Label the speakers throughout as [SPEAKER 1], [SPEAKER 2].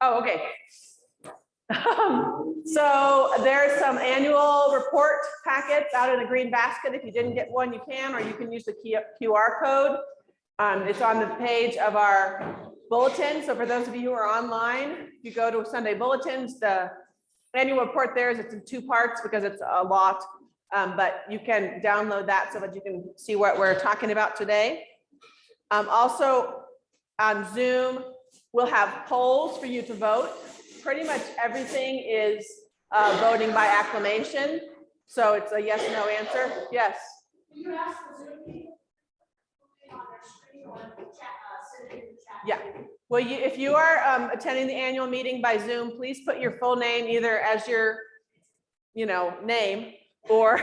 [SPEAKER 1] Oh, okay. So there's some annual report packets out in the green basket. If you didn't get one, you can, or you can use the QR code. It's on the page of our bulletin. So for those of you who are online, if you go to Sunday Bulletins, the annual report there is, it's in 2 parts because it's a lot, but you can download that so that you can see what we're talking about today. Also on Zoom, we'll have polls for you to vote. Pretty much everything is voting by acclamation. So it's a yes, no answer. Yes.
[SPEAKER 2] You ask the Zoom people on their screen or in the chat, send it in the chat.
[SPEAKER 1] Yeah. Well, if you are attending the annual meeting by Zoom, please put your full name either as your, name, or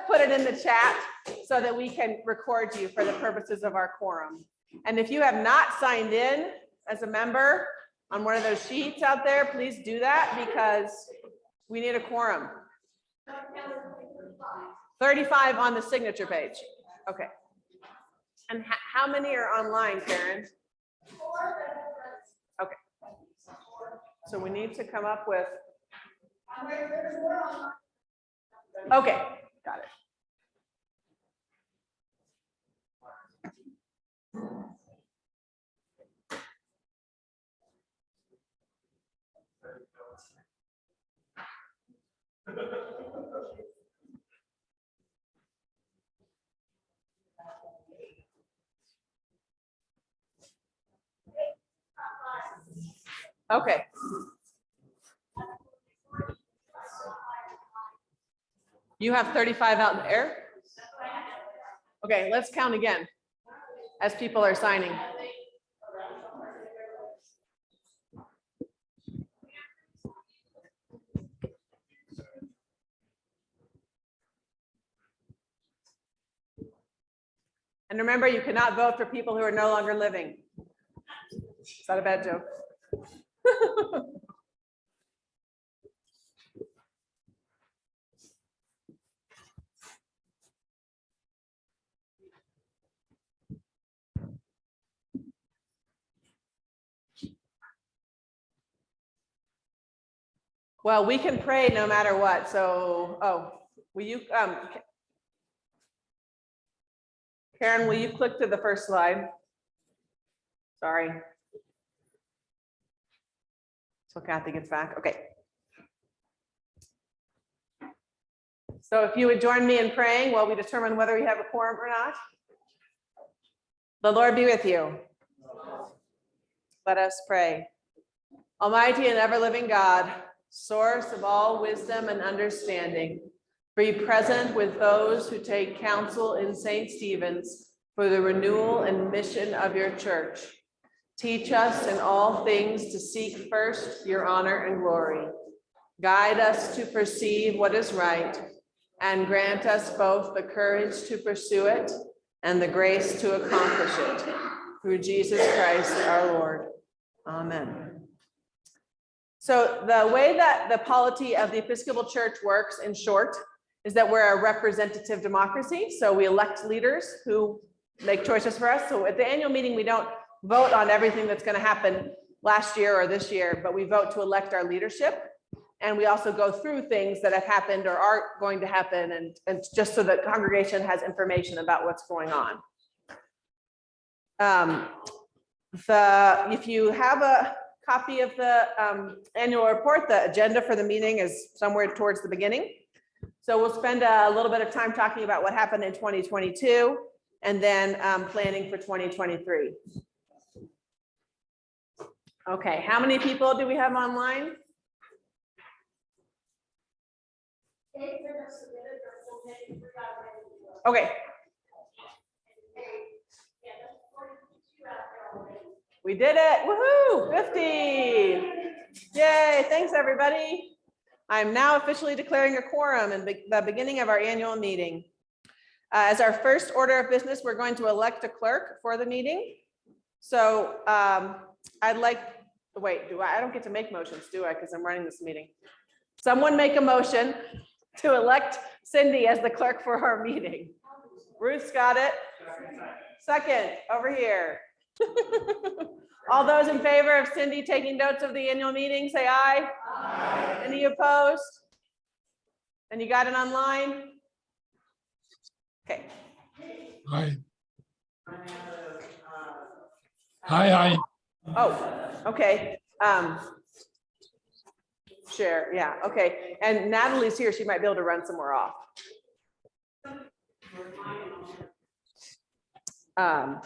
[SPEAKER 1] put it in the chat so that we can record you for the purposes of our quorum. And if you have not signed in as a member on one of those sheets out there, please do that because we need a quorum. 35 on the signature page. Okay. And how many are online, Karen? Okay. So we need to come up with. Okay, got it. Okay. You have 35 out there? Okay, let's count again as people are signing. And remember, you cannot vote for people who are no longer living. Is that a bad joke? Well, we can pray no matter what. So, will you, Karen, will you click to the first slide? Sorry. So Kathy gets back. Okay. So if you would join me in praying while we determine whether we have a quorum or not. The Lord be with you. Let us pray. Almighty and ever-living God, source of all wisdom and understanding, be present with those who take counsel in St. Stephen's for the renewal and mission of your church. Teach us in all things to seek first your honor and glory. Guide us to perceive what is right, and grant us both the courage to pursue it and the grace to accomplish it. Through Jesus Christ our Lord. Amen. So the way that the polity of the Episcopal Church works, in short, is that we're a representative democracy. So we elect leaders who make choices for us. So at the annual meeting, we don't vote on everything that's going to happen last year or this year, but we vote to elect our leadership. And we also go through things that have happened or are going to happen, and just so that the congregation has information about what's going on. If you have a copy of the annual report, the agenda for the meeting is somewhere towards the beginning. So we'll spend a little bit of time talking about what happened in 2022 and then planning for 2023. Okay, how many people do we have online? Okay. We did it. Woohoo! 50. Yay. Thanks, everybody. I'm now officially declaring a quorum in the beginning of our annual meeting. As our first order of business, we're going to elect a clerk for the meeting. So I'd like, wait, I don't get to make motions, do I? Because I'm running this meeting. Someone make a motion to elect Cindy as the clerk for our meeting. Ruth's got it. Second, over here. All those in favor of Cindy taking notes of the annual meeting, say aye. Aye. Any opposed? And you got it online? Okay.
[SPEAKER 3] Hi. Hi.
[SPEAKER 1] Oh, okay. Share, yeah, okay. And Natalie's here. She might be able to run somewhere off.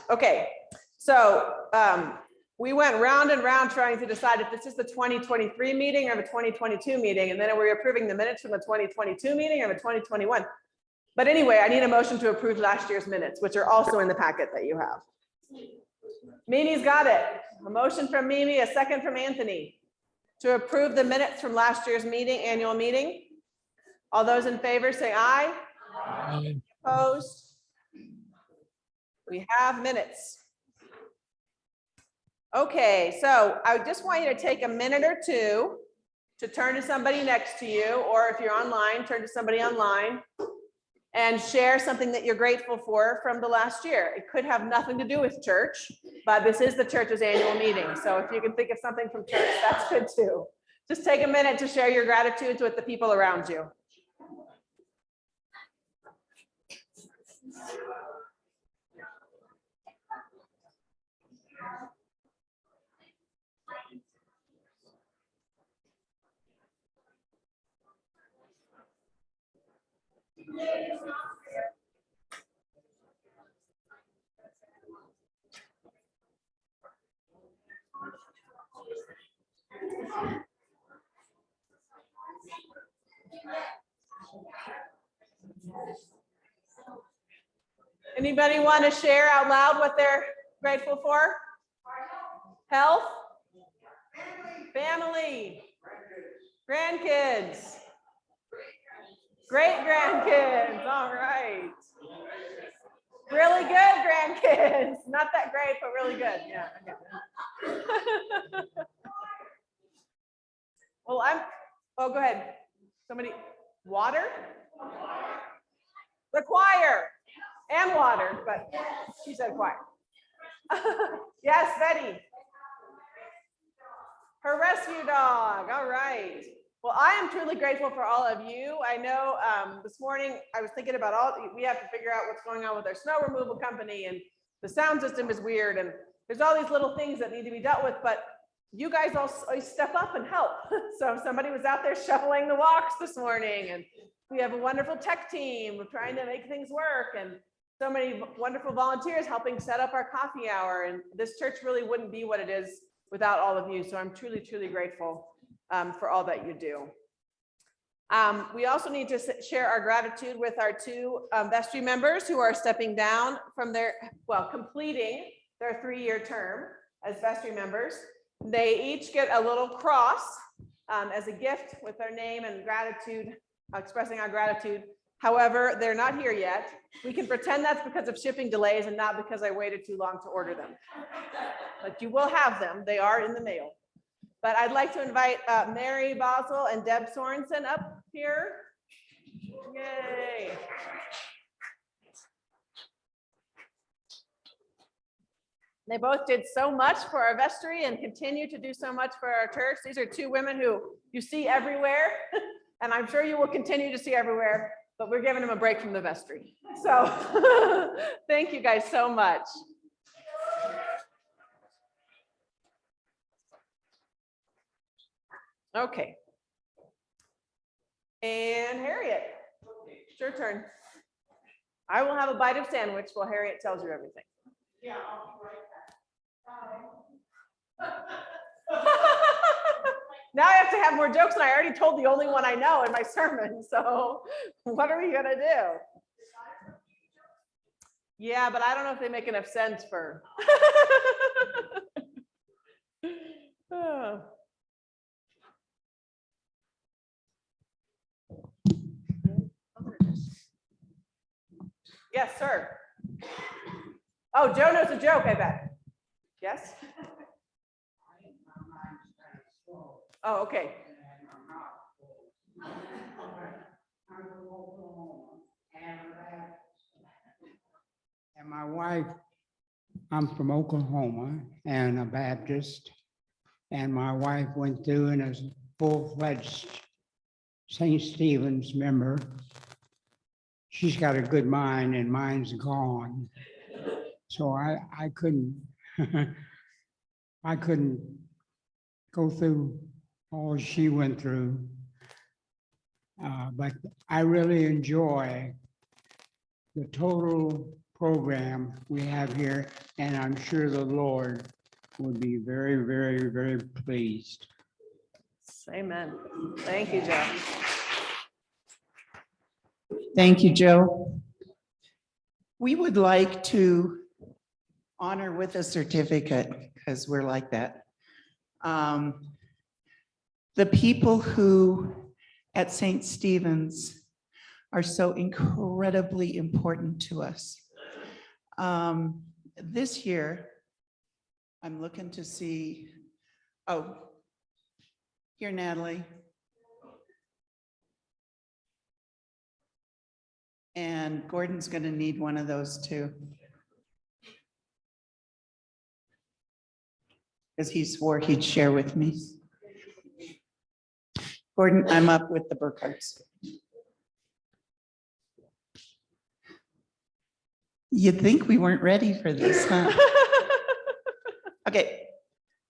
[SPEAKER 1] Okay, so we went round and round trying to decide if this is the 2023 meeting or the 2022 meeting, and then we're approving the minutes from the 2022 meeting or the 2021. But anyway, I need a motion to approve last year's minutes, which are also in the packet that you have. Mimi's got it. A motion from Mimi, a second from Anthony to approve the minutes from last year's meeting, annual meeting. All those in favor say aye.
[SPEAKER 3] Hi.
[SPEAKER 1] Opposed? We have minutes. Okay, so I just want you to take a minute or two to turn to somebody next to you, or if you're online, turn to somebody online and share something that you're grateful for from the last year. It could have nothing to do with church, but this is the church's annual meeting. So if you can think of something from church, that's good too. Just take a minute to share your gratitudes with the people around you. Anybody want to share out loud what they're grateful for? Health? Family? Grandkids? Great grandkids, all right. Really good grandkids. Not that great, but really good, yeah. Okay. Well, oh, go ahead. Somebody, water? The choir. And water, but she said choir. Yes, Betty. Her rescue dog, all right. Well, I am truly grateful for all of you. I know this morning I was thinking about we have to figure out what's going on with our snow removal company, and the sound system is weird, and there's all these little things that need to be dealt with, but you guys all step up and help. So somebody was out there shoveling the walks this morning, and we have a wonderful tech team trying to make things work, and so many wonderful volunteers helping set up our coffee hour. And this church really wouldn't be what it is without all of you. So I'm truly, truly grateful for all that you do. We also need to share our gratitude with our two vestry members who are stepping down from completing their 3-year term as vestry members. They each get a little cross as a gift with their name and gratitude, expressing our gratitude. However, they're not here yet. We can pretend that's because of shipping delays and not because I waited too long to order them. But you will have them. They are in the mail. But I'd like to invite Mary Basel and Deb Sorensen up here. Yay. They both did so much for our vestry and continue to do so much for our church. These are two women who you see everywhere, and I'm sure you will continue to see everywhere, but we're giving them a break from the vestry. So thank you guys so much. Okay. And Harriet, it's your turn. I will have a bite of sandwich while Harriet tells you everything.
[SPEAKER 2] Yeah, I'll be right back.
[SPEAKER 1] Now I have to have more jokes, and I already told the only one I know in my sermon. So what are we gonna do? Yeah, but I don't know if they make enough sense for. Oh. Yes, sir. Oh, Joe knows a joke, I bet. Yes? Oh, okay.
[SPEAKER 4] And my wife I'm from Oklahoma and a Baptist. And my wife went through and is a full-fledged St. Stephen's member. She's got a good mind and mine's gone. So I couldn't, I couldn't go through all she went through. But I really enjoy the total program we have here, and I'm sure the Lord would be very, very, very pleased.
[SPEAKER 1] Amen. Thank you, Joe.
[SPEAKER 5] Thank you, Joe. We would like to honor with a certificate, because we're like that. The people who at St. Stephen's are so incredibly important to us. This year, I'm looking to see, oh, here, Natalie. And Gordon's going to need one of those too. Because he swore he'd share with me. Gordon, I'm up with the Burkharts. You'd think we weren't ready for this, huh? Okay,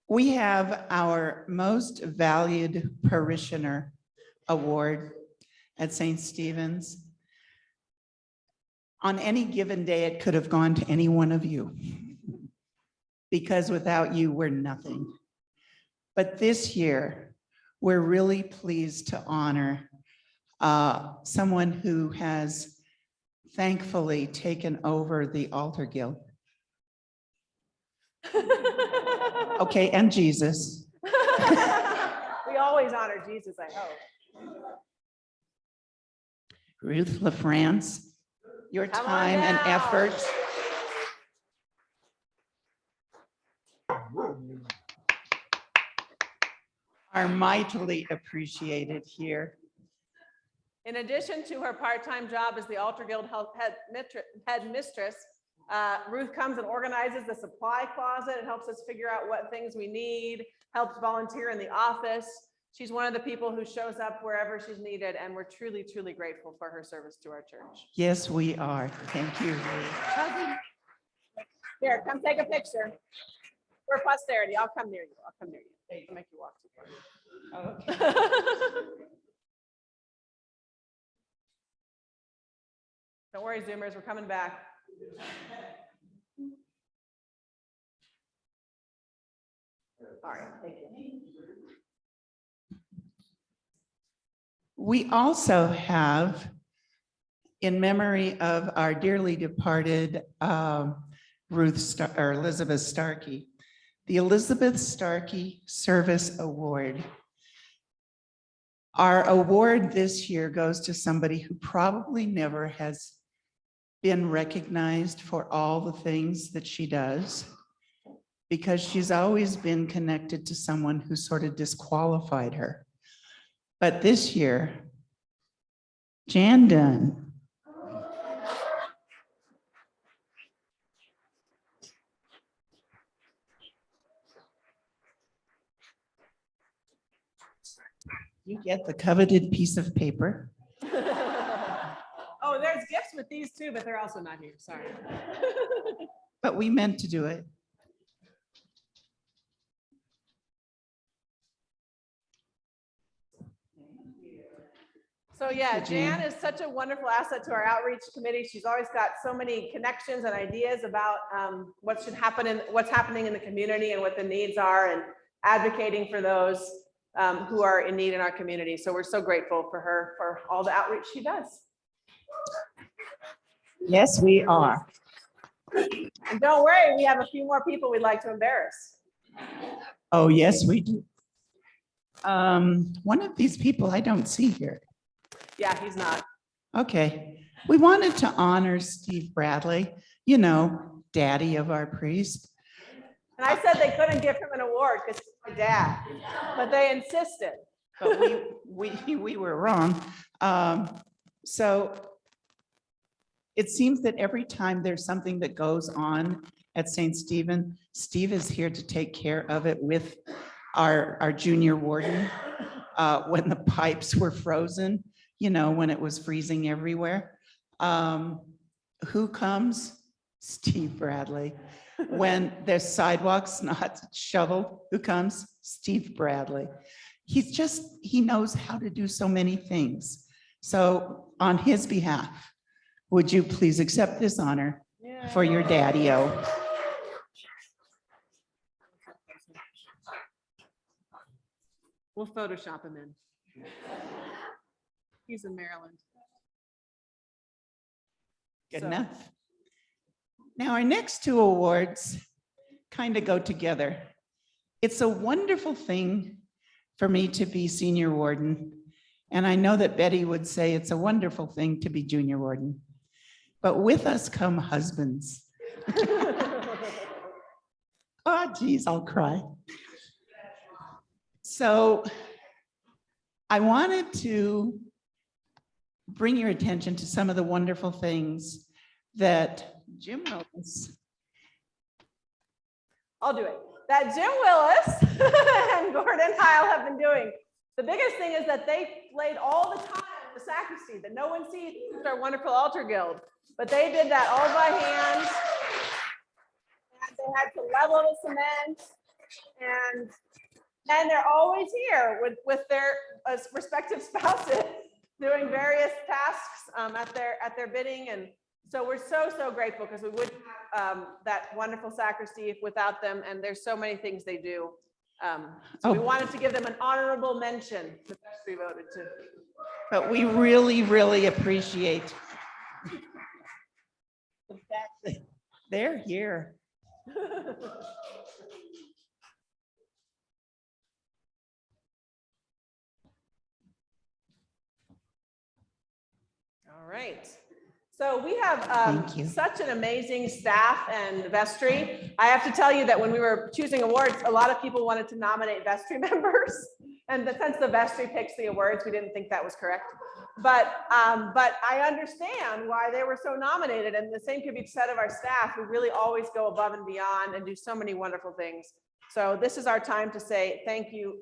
[SPEAKER 5] we have our most valued parishioner award at St. Stephen's. On any given day, it could have gone to any one of you, because without you, we're nothing. But this year, we're really pleased to honor someone who has thankfully taken over the altar guild. Okay, and Jesus.
[SPEAKER 1] We always honor Jesus, I hope.
[SPEAKER 5] Ruth LaFrance, your
[SPEAKER 1] Come on
[SPEAKER 5] time and
[SPEAKER 1] down.
[SPEAKER 5] effort. Are mightily appreciated here.
[SPEAKER 1] In addition to her part-time job as the Altar Guild headmistress, Ruth comes and organizes the supply closet and helps us figure out what things we need, helps volunteer in the office. She's one of the people who shows up wherever she's needed, and we're truly, truly grateful for her service to our church.
[SPEAKER 5] Yes, we are. Thank you.
[SPEAKER 1] Here, come take a picture. For posterity, I'll come near you. I'll come near you. I'll make you walk too far. Don't worry, Zoomers, we're coming back. All right, thank you.
[SPEAKER 5] We also have, in memory of our dearly departed Elizabeth Starkey, the Elizabeth Starkey Service Award. Our award this year goes to somebody who probably never has been recognized for all the things that she does, because she's always been connected to someone who sort of disqualified her. But this year, Jan Dunn. You get the coveted piece of paper.
[SPEAKER 1] Oh, there's gifts with these too, but they're also not here, sorry.
[SPEAKER 5] But we meant to do it.
[SPEAKER 1] So yeah,
[SPEAKER 5] Thank you, Jan.
[SPEAKER 1] Jan is such a wonderful asset to our outreach committee. She's always got so many connections and ideas about what should happen and what's happening in the community and what the needs are, and advocating for those who are in need in our community. So we're so grateful for her for all the outreach she does.
[SPEAKER 5] Yes, we are.
[SPEAKER 1] And don't worry, we have a few more people we'd like to embarrass.
[SPEAKER 5] Oh, yes, we do. One of these people I don't see here.
[SPEAKER 1] Yeah, he's not.
[SPEAKER 5] Okay, we wanted to honor Steve Bradley, you know, daddy of our priest.
[SPEAKER 1] And I said they couldn't give him an award because he's my dad, but they insisted.
[SPEAKER 5] But we were wrong. So it seems that every time there's something that goes on at St. Stephen. Steve is here to take care of it with our junior warden. When the pipes were frozen, you know, when it was freezing everywhere. Who comes? Steve Bradley. When there's sidewalks not shoveled, who comes? Steve Bradley. He knows how to do so many things. So on his behalf, would you please accept this honor for your daddy-o?
[SPEAKER 1] We'll Photoshop him in. He's in Maryland.
[SPEAKER 5] Good
[SPEAKER 1] So-
[SPEAKER 5] enough. Now, our next two awards kind of go together. It's a wonderful thing for me to be senior warden. And I know that Betty would say it's a wonderful thing to be junior warden. But with us come husbands. Oh, geez, I'll cry. So I wanted to bring your attention to some of the wonderful things that Jim Willis.
[SPEAKER 1] I'll do it. That Jim Willis and Gordon Heil have been doing. The biggest thing is that they laid all the time in the sacristy that no one sees. It's our wonderful altar guild, but they did that all by hand. And they had to level the cement, and they're always here with their respective spouses doing various tasks at their bidding. And so we're so grateful, because we wouldn't have that wonderful sacristy without them. And there's so many things they do. So we wanted to give them an honorable mention. The vestry voted to.
[SPEAKER 5] But we really appreciate the fact that they're here.
[SPEAKER 1] All right. So we have
[SPEAKER 5] Thank you.
[SPEAKER 1] such an amazing staff and vestry. I have to tell you that when we were choosing awards, a lot of people wanted to nominate vestry members. And since the vestry picks the awards, we didn't think that was correct. But I understand why they were so nominated. And the same could be said of our staff, who really always go above and beyond and do so many wonderful things. So this is our time to say thank you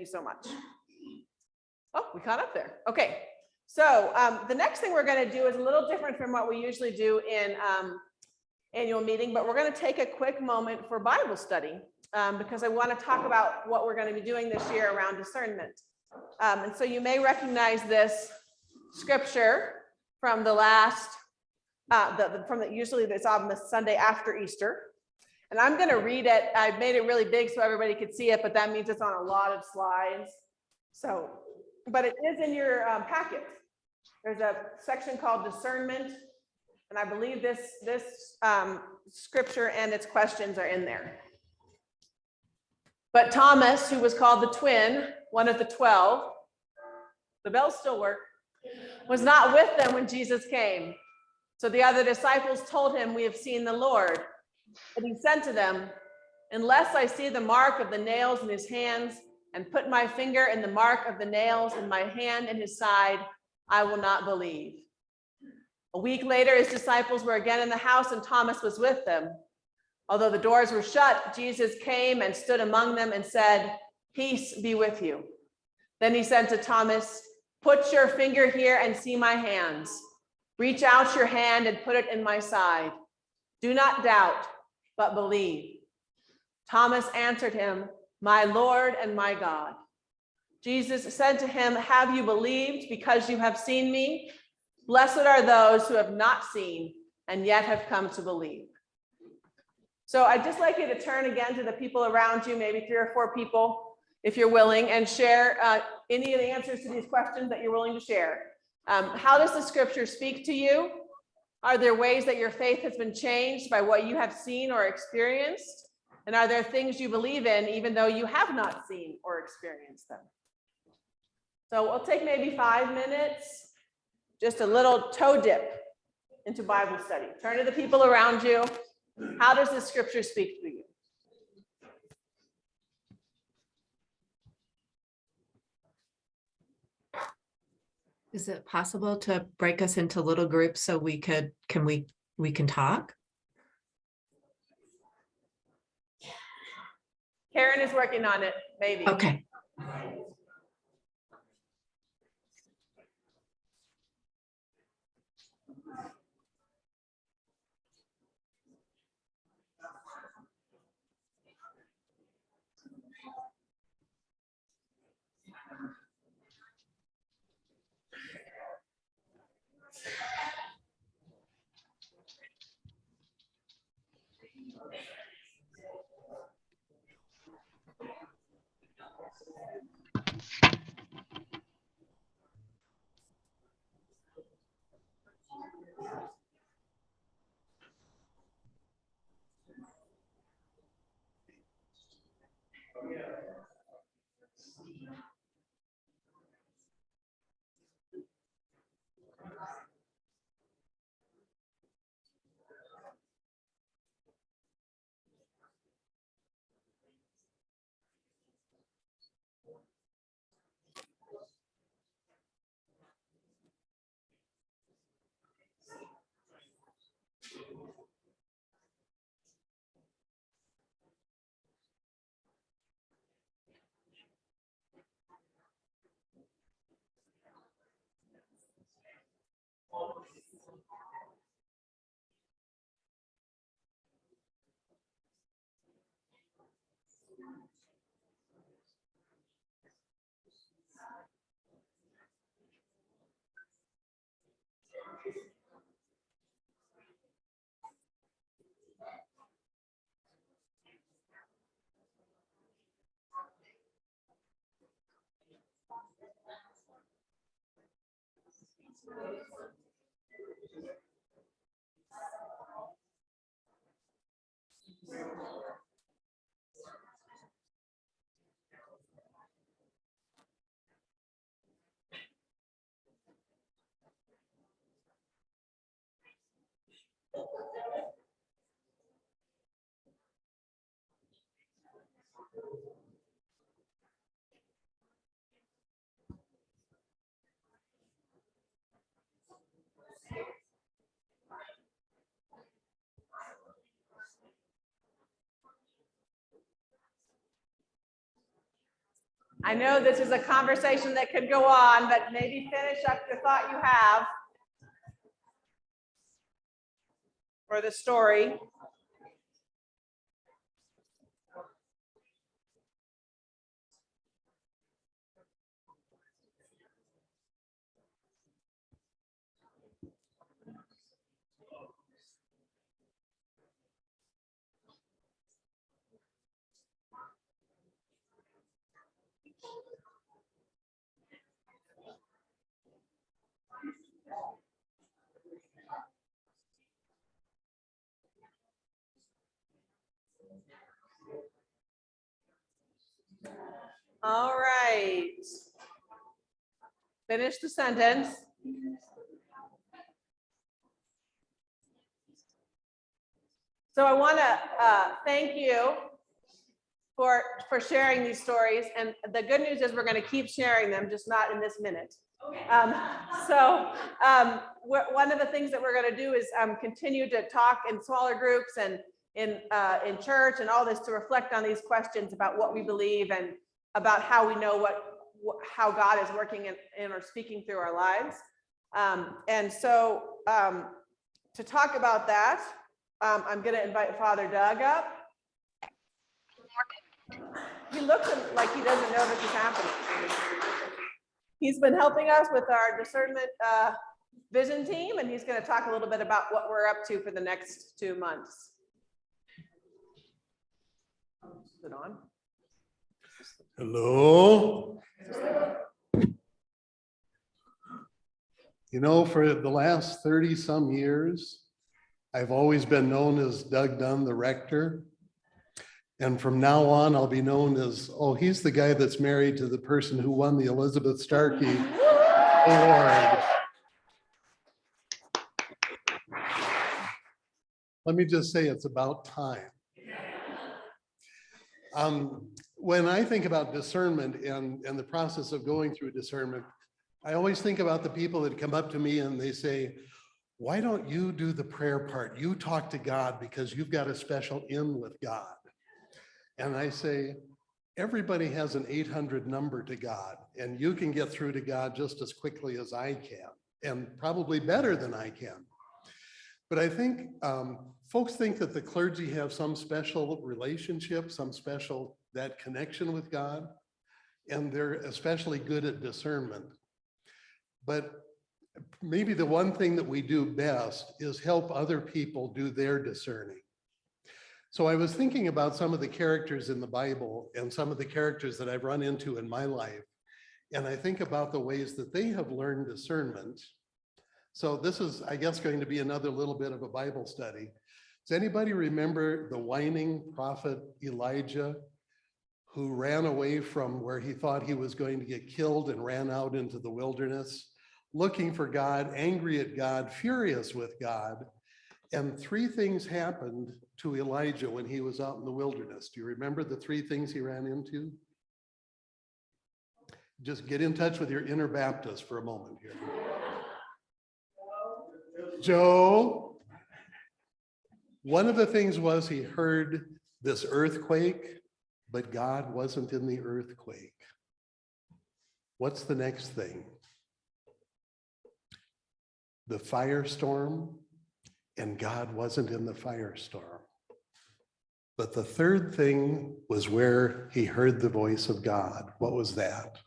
[SPEAKER 1] so much. Oh, we caught up there. Okay. So the next thing we're going to do is a little different from what we usually do in annual meeting, but we're going to take a quick moment for Bible study because I want to talk about what we're going to be doing this year around discernment. And so you may recognize this scripture from the last, usually it's on the Sunday after Easter. And I'm going to read it. I've made it really big so everybody could see it, but that means it's on a lot of slides. So, but it is in your packet. There's a section called discernment. And I believe this scripture and its questions are in there. But Thomas, who was called the twin, one of the 12, the bells still work, was not with them when Jesus came. So the other disciples told him, "We have seen the Lord." But he said to them, "Unless I see the mark of the nails in his hands, and put my finger in the mark of the nails and my hand in his side, I will not believe." A week later, his disciples were again in the house, and Thomas was with them. Although the doors were shut, Jesus came and stood among them and said, "Peace be with you." Then he said to Thomas, "Put your finger here and see my hands. Reach out your hand and put it in my side. Do not doubt, but believe." Thomas answered him, "My Lord and my God." Jesus said to him, "Have you believed because you have seen me? Blessed are those who have not seen and yet have come to believe." So I'd just like you to turn again to the people around you, maybe 3 or 4 people, if you're willing, and share any of the answers to these questions that you're willing to share. How does the scripture speak to you? Are there ways that your faith has been changed by what you have seen or experienced? And are there things you believe in even though you have not seen or experienced them? So we'll take maybe 5 minutes, just a little toe dip into Bible study. Turn to the people around you. How does the scripture speak to you?
[SPEAKER 6] Is it possible to break us into little groups so we can talk?
[SPEAKER 1] Karen is working on it, maybe.
[SPEAKER 6] Okay.
[SPEAKER 1] I know this is a conversation that could go on, but maybe finish up the thought you have. Or the story. All right. Finish the sentence. So I want to thank you for sharing these stories. And the good news is we're going to keep sharing them, just not in this minute. One of the things that we're going to do is continue to talk in smaller groups and in church and all this to reflect on these questions about what we believe and about how we know how God is working in or speaking through our lives. To talk about that, I'm going to invite Father Doug up. He looks like he doesn't know this is happening. He's been helping us with our discernment vision team, and he's going to talk a little bit about what we're up to for the next 2 months. Is it on?
[SPEAKER 7] Hello. You know, for the last 30 some years, I've always been known as Doug Dunn, the rector. And from now on, I'll be known as, oh, he's the guy that's married to the person who won the Elizabeth Starkey Award. Let me just say it's about time. When I think about discernment and the process of going through discernment, I always think about the people that come up to me and they say, why don't you do the prayer part? You talk to God because you've got a special in with God. And I say, everybody has an 800 number to God, and you can get through to God just as quickly as I can, and probably better than I can. But I think folks think that the clergy have some special relationship, some special, that connection with God, and they're especially good at discernment. But maybe the one thing that we do best is help other people do their discerning. So I was thinking about some of the characters in the Bible and some of the characters that I've run into in my life. And I think about the ways that they have learned discernment. So this is, I guess, going to be another little bit of a Bible study. Does anybody remember the whining prophet Elijah, who ran away from where he thought he was going to get killed and ran out into the wilderness, looking for God, angry at God, furious with God? And three things happened to Elijah when he was out in the wilderness. Do you remember the three things he ran into? Just get in touch with your inner Baptist for a moment here. Joe. One of the things was he heard this earthquake, but God wasn't in the earthquake. What's the next thing? The firestorm, and God wasn't in the firestorm. But the third thing was where he heard the voice of God. What was that?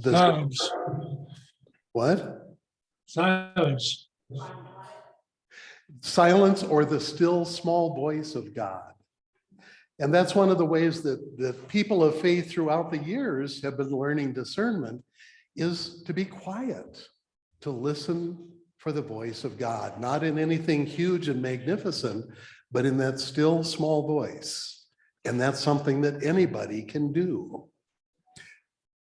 [SPEAKER 3] Silence.
[SPEAKER 7] What?
[SPEAKER 3] Silence.
[SPEAKER 7] Silence, or the still small voice of God. And that's one of the ways that people of faith throughout the years have been learning discernment, is to be quiet, to listen for the voice of God, not in anything huge and magnificent, but in that still small voice. And that's something that anybody can do.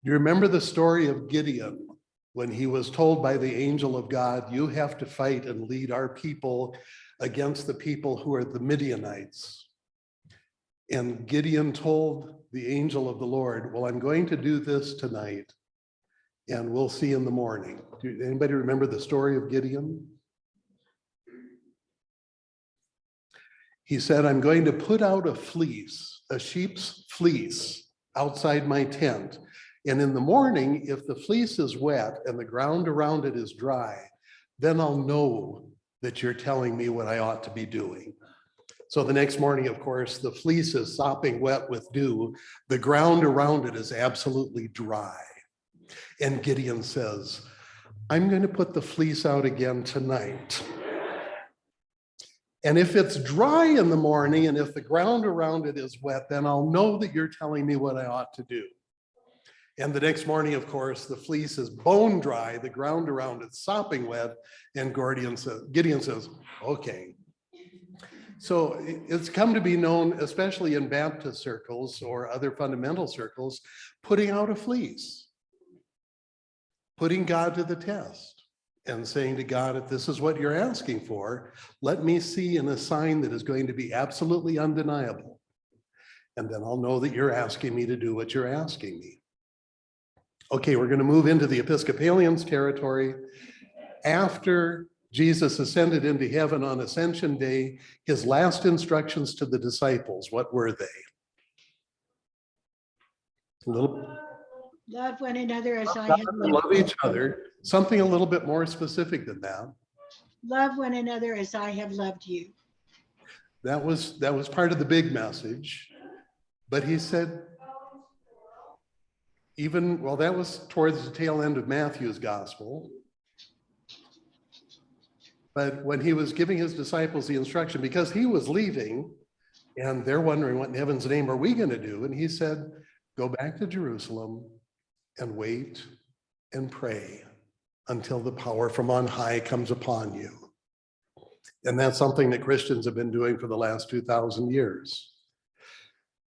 [SPEAKER 7] You remember the story of Gideon, when he was told by the angel of God, you have to fight and lead our people against the people who are the Midianites. And Gideon told the angel of the Lord, well, I'm going to do this tonight, and we'll see in the morning. Do anybody remember the story of Gideon? He said, I'm going to put out a fleece, a sheep's fleece, outside my tent. And in the morning, if the fleece is wet and the ground around it is dry, then I'll know that you're telling me what I ought to be doing. So the next morning, of course, the fleece is sopping wet with dew. The ground around it is absolutely dry. And Gideon says, I'm going to put the fleece out again tonight. And if it's dry in the morning and if the ground around it is wet, then I'll know that you're telling me what I ought to do. And the next morning, of course, the fleece is bone dry, the ground around it's sopping wet, and Gideon says, okay. So it's come to be known, especially in Baptist circles or other fundamental circles, putting out a fleece, putting God to the test and saying to God, if this is what you're asking for, let me see in a sign that is going to be absolutely undeniable. And then I'll know that you're asking me to do what you're asking me. Okay, we're going to move into the Episcopalians territory. After Jesus ascended into heaven on Ascension Day, his last instructions to the disciples, what were they?
[SPEAKER 8] Love one another as I have
[SPEAKER 7] Love
[SPEAKER 8] loved you.
[SPEAKER 7] each other. Something a little bit more specific than that.
[SPEAKER 8] Love one another as I have loved you.
[SPEAKER 7] That was part of the big message. But he said, well, that was towards the tail end of Matthew's gospel. But when he was giving his disciples the instruction, because he was leaving and they're wondering, what in heaven's name are we going to do? And he said, go back to Jerusalem and wait and pray until the power from on high comes upon you. And that's something that Christians have been doing for the last 2,000 years.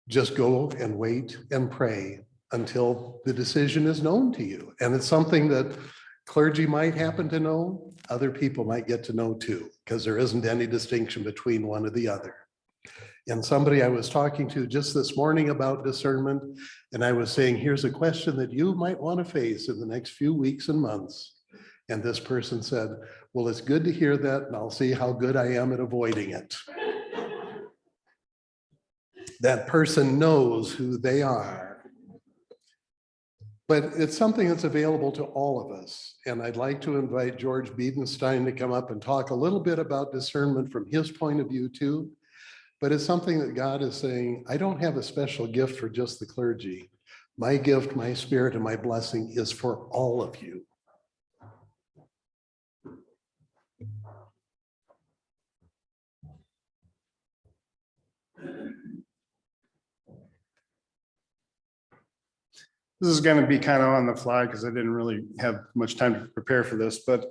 [SPEAKER 7] Just go and wait and pray until the decision is known to you. And it's something that clergy might happen to know, other people might get to know too, because there isn't any distinction between one or the other. And somebody I was talking to just this morning about discernment, and I was saying, here's a question that you might want to face in the next few weeks and months. And this person said, well, it's good to hear that, and I'll see how good I am at avoiding it. that person knows who they are. But it's something that's available to all of us. And I'd like to invite George Biedenstein to come up and talk a little bit about discernment from his point of view too. But it's something that God is saying, I don't have a special gift for just the clergy. My gift, my spirit, and my blessing is for all of you.
[SPEAKER 9] This is going to be kind of on the fly because I didn't really have much time to prepare for this, but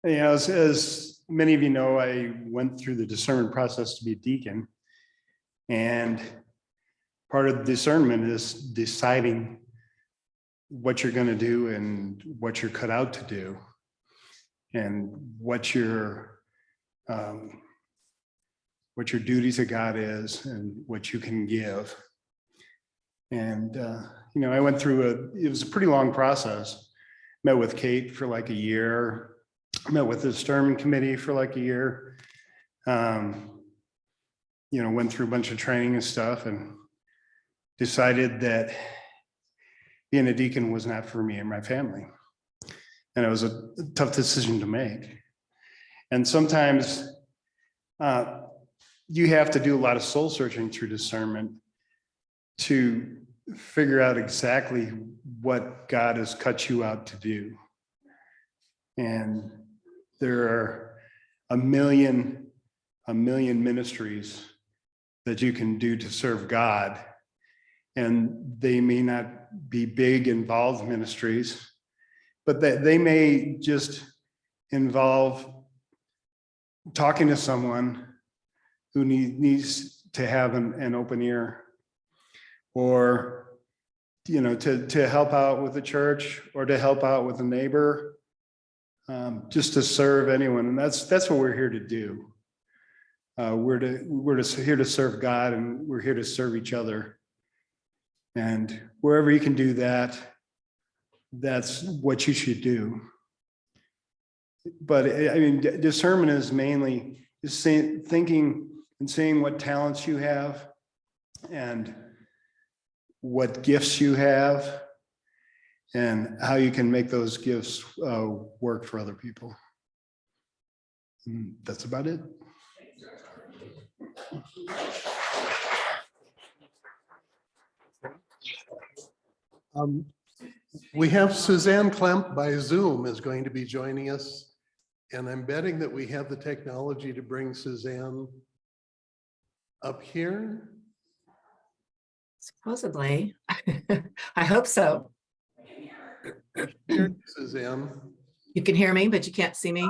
[SPEAKER 9] as many of you know, I went through the discernment process to be a deacon. And part of the discernment is deciding what you're going to do and what you're cut out to do and what your duty to God is and what you can give. And, I went through it was a pretty long process. Met with Kate for like a year, met with the discernment committee for like a year. Went through a bunch of training and stuff and decided that being a deacon was not for me and my family. And it was a tough decision to make. And sometimes you have to do a lot of soul searching through discernment to figure out exactly what God has cut you out to do. And there are a million ministries that you can do to serve God. And they may not be big, involved ministries, but they may just involve talking to someone who needs to have an open ear, or to help out with the church, or to help out with a neighbor, just to serve anyone. And that's what we're here to do. We're here to serve God, and we're here to serve each other. And wherever you can do that, that's what you should do. But discernment is mainly just thinking and seeing what talents you have and what gifts you have and how you can make those gifts work for other people. And that's about it.
[SPEAKER 7] We have Suzanne Klemp by Zoom is going to be joining us. And I'm betting that we have the technology to bring Suzanne up here.
[SPEAKER 6] Supposedly. I hope so.
[SPEAKER 7] Here, Suzanne.
[SPEAKER 6] You can hear me, but you can't see me.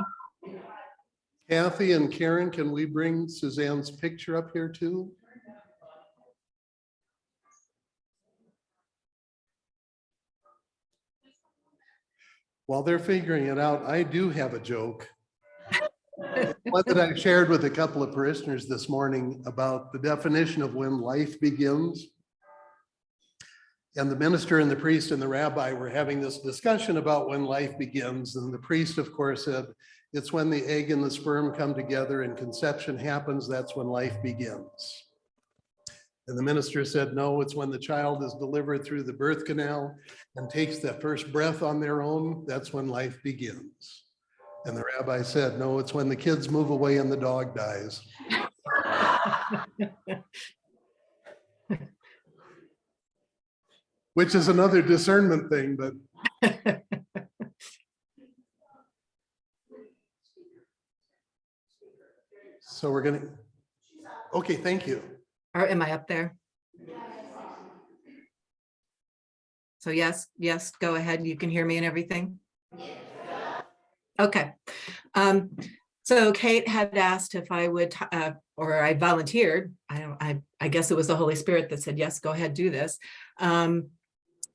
[SPEAKER 7] Kathy and Karen, can we bring Suzanne's picture up here too? While they're figuring it out, I do have a joke. One that I shared with a couple of parishioners this morning about the definition of when life begins. And the minister and the priest and the rabbi were having this discussion about when life begins. And the priest, of course, said, it's when the egg and the sperm come together and conception happens, that's when life begins. And the minister said, no, it's when the child is delivered through the birth canal and takes that first breath on their own, that's when life begins. And the rabbi said, no, it's when the kids move away and the dog dies. Which is another discernment thing, but. So we're gonna, okay, thank you.
[SPEAKER 6] Or am I up there? So yes, go ahead. You can hear me and everything? Okay. So Kate had asked if I would, or I volunteered. I guess it was the Holy Spirit that said, yes, go ahead, do this.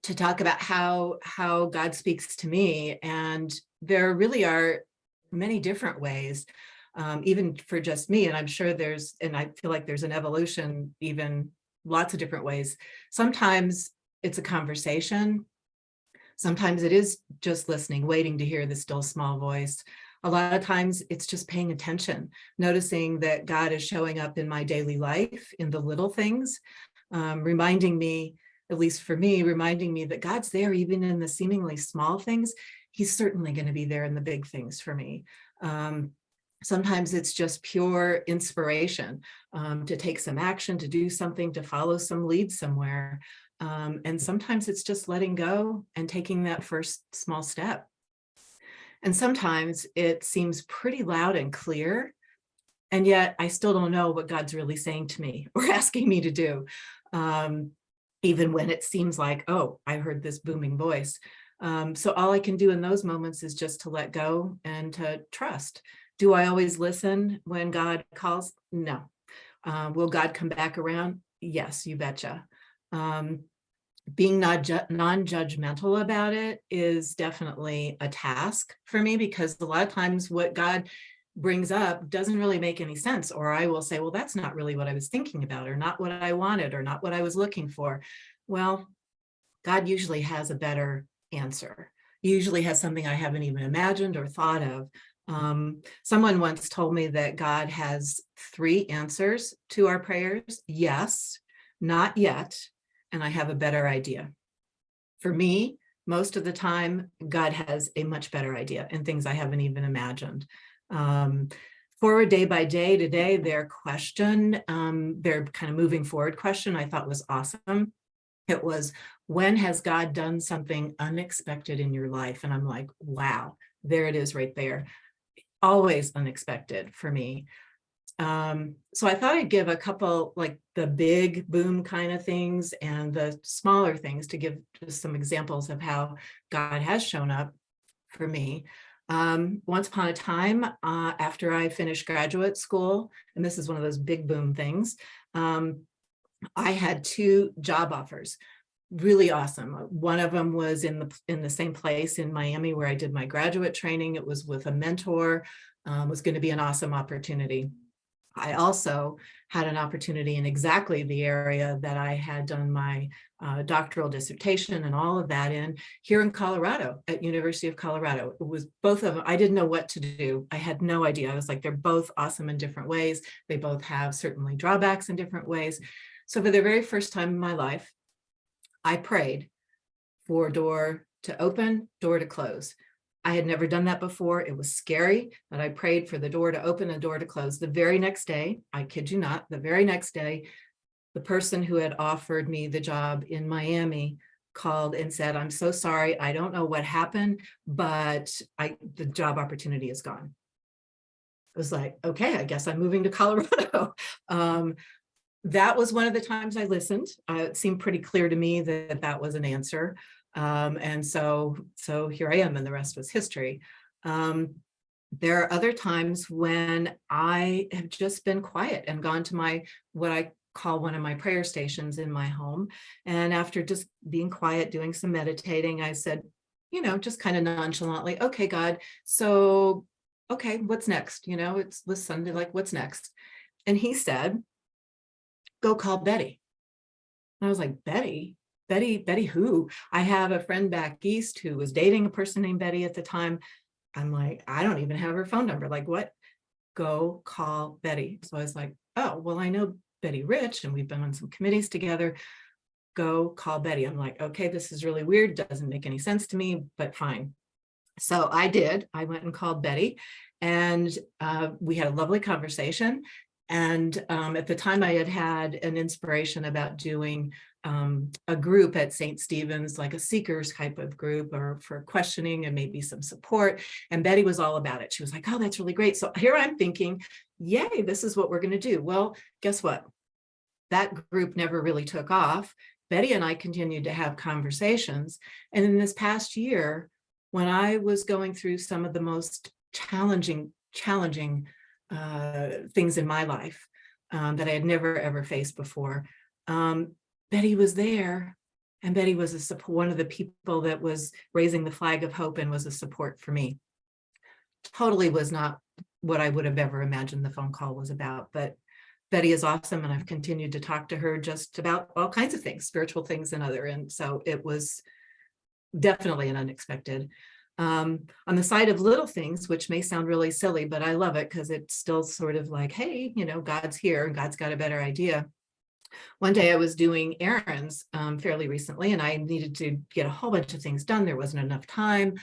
[SPEAKER 6] To talk about how God speaks to me. And there really are many different ways, even for just me. And I'm sure and I feel like there's an evolution, even lots of different ways. Sometimes it's a conversation. Sometimes it is just listening, waiting to hear the still small voice. A lot of times it's just paying attention, noticing that God is showing up in my daily life, in the little things, reminding me, at least for me, reminding me that God's there even in the seemingly small things. He's certainly going to be there in the big things for me. Sometimes it's just pure inspiration to take some action, to do something, to follow some lead somewhere. And sometimes it's just letting go and taking that first small step. And sometimes it seems pretty loud and clear, and yet I still don't know what God's really saying to me or asking me to do. Even when it seems like, oh, I heard this booming voice. So all I can do in those moments is just to let go and to trust. Do I always listen when God calls? No. Will God come back around? Yes, you betcha. Being non-judgmental about it is definitely a task for me, because a lot of times what God brings up doesn't really make any sense, or I will say, well, that's not really what I was thinking about, or not what I wanted, or not what I was looking for. Well, God usually has a better answer. He usually has something I haven't even imagined or thought of. Someone once told me that God has 3 answers to our prayers: yes, not yet, and I have a better idea. For me, most of the time, God has a much better idea and things I haven't even imagined. Forward day by day today, their question, their kind of moving forward question, I thought was awesome. It was, when has God done something unexpected in your life? And I'm like, wow, there it is right there. Always unexpected for me. So I thought I'd give a couple, like the big boom kind of things and the smaller things, to give just some examples of how God has shown up for me. Once upon a time, after I finished graduate school, and this is one of those big boom things, I had 2 job offers. Really awesome. One of them was in the same place in Miami where I did my graduate training. It was with a mentor. Was going to be an awesome opportunity. I also had an opportunity in exactly the area that I had done my doctoral dissertation and all of that in, here in Colorado, at University of Colorado. It was both of them. I didn't know what to do. I had no idea. I was like, they're both awesome in different ways. They both have certainly drawbacks in different ways. So for the very first time in my life, I prayed for door to open, door to close. I had never done that before. It was scary, but I prayed for the door to open and door to close. The very next day, I kid you not, the very next day, the person who had offered me the job in Miami called and said, I'm so sorry, I don't know what happened, but the job opportunity is gone. I was like, okay, I guess I'm moving to Colorado. That was one of the times I listened. It seemed pretty clear to me that that was an answer. And so here I am, and the rest was history. There are other times when I have just been quiet and gone to what I call one of my prayer stations in my home. And after just being quiet, doing some meditating, I said, just kind of nonchalantly, okay, God, so, okay, what's next? It was Sunday, like, what's next? And he said, go call Betty. And I was like, Betty who? I have a friend back east who was dating a person named Betty at the time. I'm like, I don't even have her phone number. Like, what? Go call Betty. So I was like, oh, well, I know Betty Rich, and we've been on some committees together. Go call Betty. I'm like, okay, this is really weird. Doesn't make any sense to me, but fine. So I did. I went and called Betty, and we had a lovely conversation. And at the time, I had an inspiration about doing a group at St. Stephen's, like a seekers type of group, or for questioning and maybe some support. And Betty was all about it. She was like, oh, that's really great. So here I'm thinking, yay, this is what we're going to do. Well, guess what? That group never really took off. Betty and I continued to have conversations. And in this past year, when I was going through some of the most challenging things in my life that I had never, ever faced before, Betty was there, and Betty was one of the people that was raising the flag of hope and was a support for me. Totally was not what I would have ever imagined the phone call was about, but Betty is awesome, and I've continued to talk to her just about all kinds of things, spiritual things and other. And so it was definitely an unexpected. On the side of little things, which may sound really silly, but I love it because it's still sort of like, hey, God's here and God's got a better idea. One day I was doing errands fairly recently, and I needed to get a whole bunch of things done. There wasn't enough time.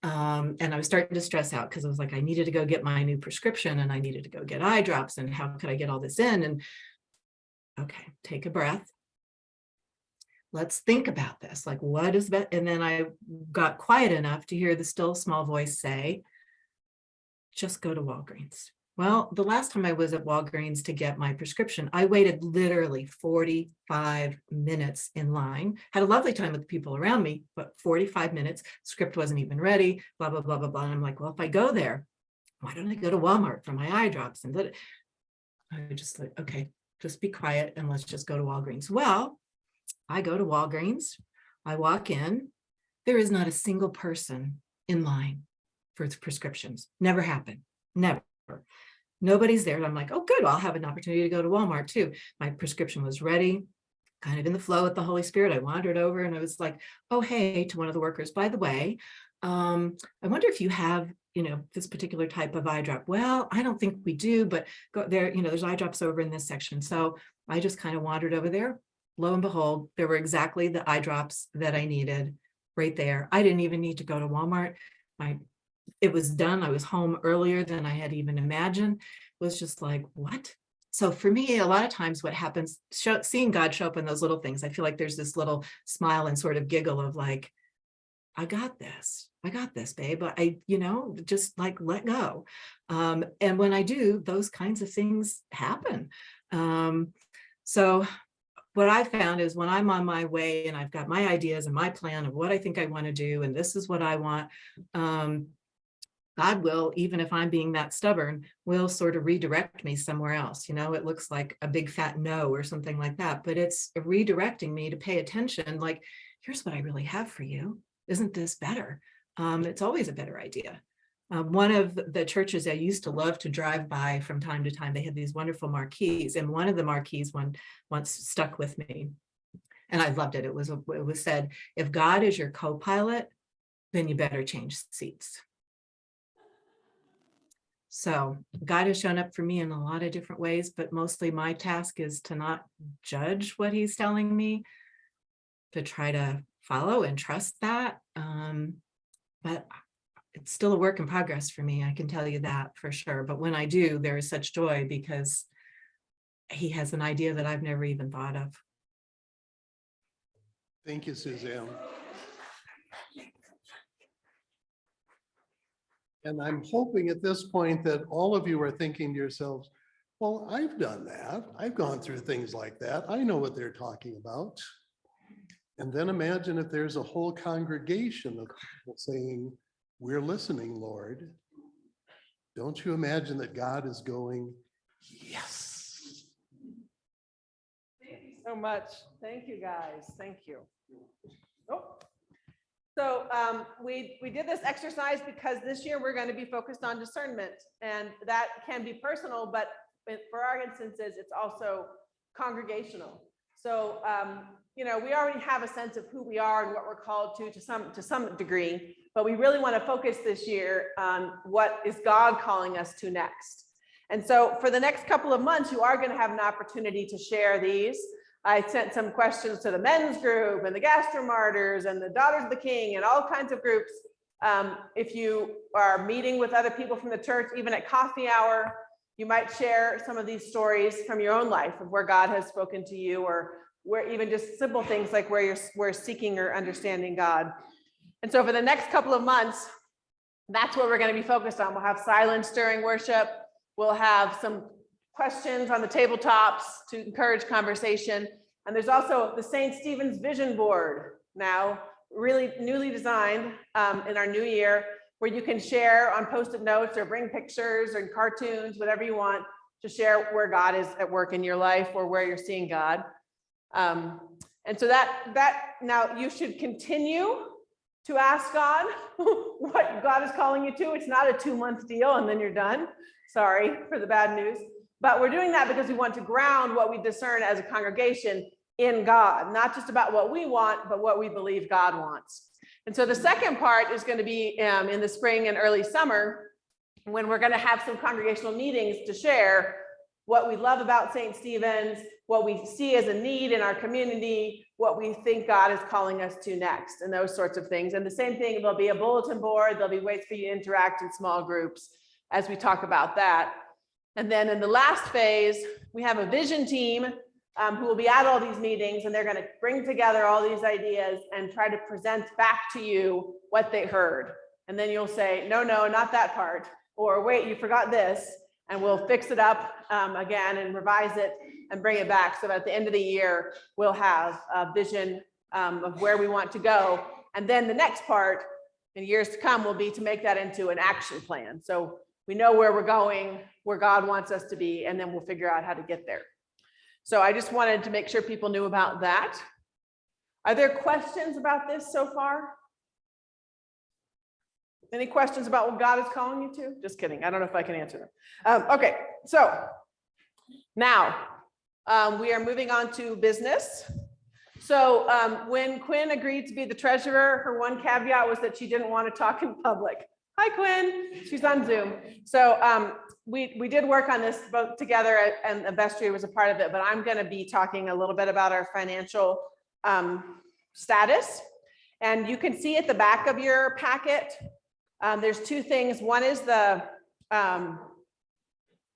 [SPEAKER 6] And I was starting to stress out because I was like, I needed to go get my new prescription and I needed to go get eye drops, and how could I get all this in? And okay, take a breath. Let's think about this. Like, what is that? And then I got quiet enough to hear the still small voice say, just go to Walgreens. Well, the last time I was at Walgreens to get my prescription, I waited literally 45 minutes in line, had a lovely time with the people around me, but 45 minutes, script wasn't even ready, blah, blah, blah, blah, blah. And I'm like, well, if I go there, why don't I go to Walmart for my eye drops? And I just like, okay, just be quiet and let's just go to Walgreens. Well, I go to Walgreens, I walk in, there is not a single person in line for prescriptions. Never happened, never. Nobody's there. I'm like, oh, good, I'll have an opportunity to go to Walmart too. My prescription was ready, kind of in the flow with the Holy Spirit. I wandered over and I was like, oh, hey, to one of the workers, by the way, I wonder if you have, this particular type of eye drop. Well, I don't think we do, but go there, there's eye drops over in this section. So I just kind of wandered over there. Lo and behold, there were exactly the eye drops that I needed right there. I didn't even need to go to Walmart. It was done. I was home earlier than I had even imagined. It was just like, what? So for me, a lot of times what happens, seeing God show up in those little things, I feel like there's this little smile and sort of giggle of like, I got this, babe. Just like let go. And when I do, those kinds of things happen. So what I found is when I'm on my way and I've got my ideas and my plan of what I think I want to do, and this is what I want, God will, even if I'm being that stubborn, will sort of redirect me somewhere else. It looks like a big fat no or something like that, but it's redirecting me to pay attention. Like, here's what I really have for you. Isn't this better? It's always a better idea. One of the churches I used to love to drive by from time to time, they had these wonderful marquees, and one of the marquees once stuck with me, and I loved it. It was said, if God is your co-pilot, then you better change seats. So God has shown up for me in a lot of different ways, but mostly my task is to not judge what he's telling me, to try to follow and trust that. But it's still a work in progress for me. I can tell you that for sure. But when I do, there is such joy because he has an idea that I've never even thought of.
[SPEAKER 7] Thank you, Suzanne. And I'm hoping at this point that all of you are thinking to yourselves, well, I've done that. I've gone through things like that. I know what they're talking about. And then imagine if there's a whole congregation of people saying, we're listening, Lord. Don't you imagine that God is going, yes.
[SPEAKER 1] Thank you so much. Thank you, guys. Thank you. Oh. So we did this exercise because this year we're going to be focused on discernment, and that can be personal, but for our instances, it's also congregational. So, we already have a sense of who we are and what we're called to some degree, but we really want to focus this year on what is God calling us to next. And so for the next couple of months, you are going to have an opportunity to share these. I sent some questions to the men's group and the Gastromartyrs and the Daughters of the King and all kinds of groups. If you are meeting with other people from the church, even at coffee hour, you might share some of these stories from your own life of where God has spoken to you, or where even just simple things like where you're seeking or understanding God. And so for the next couple of months, that's what we're going to be focused on. We'll have silence during worship. We'll have some questions on the tabletops to encourage conversation. And there's also the St. Stephen's Vision Board now, really newly designed in our new year, where you can share on Post-it notes or bring pictures or cartoons, whatever you want, to share where God is at work in your life or where you're seeing God. And so that now you should continue to ask God what God is calling you to. It's not a 2-month deal and then you're done. Sorry for the bad news. But we're doing that because we want to ground what we discern as a congregation in God, not just about what we want, but what we believe God wants. And so the second part is going to be in the spring and early summer, when we're going to have some congregational meetings to share what we love about St. Stephen's, what we see as a need in our community, what we think God is calling us to next, and those sorts of things. And the same thing, there'll be a bulletin board, there'll be ways for you to interact in small groups as we talk about that. And then in the last phase, we have a vision team who will be at all these meetings, and they're going to bring together all these ideas and try to present back to you what they heard. And then you'll say, no, not that part, or wait, you forgot this. And we'll fix it up again and revise it and bring it back. So at the end of the year, we'll have a vision of where we want to go. And then the next part in years to come will be to make that into an action plan. So we know where we're going, where God wants us to be, and then we'll figure out how to get there. So I just wanted to make sure people knew about that. Are there questions about this so far? Any questions about what God is calling you to? Just kidding. I don't know if I can answer them. Okay, so now we are moving on to business. So when Quinn agreed to be the treasurer, her one caveat was that she didn't want to talk in public. Hi, Quinn. She's on Zoom. So we did work on this both together, and the vestry was a part of it, but I'm going to be talking a little bit about our financial status. And you can see at the back of your packet, there's two things. One is the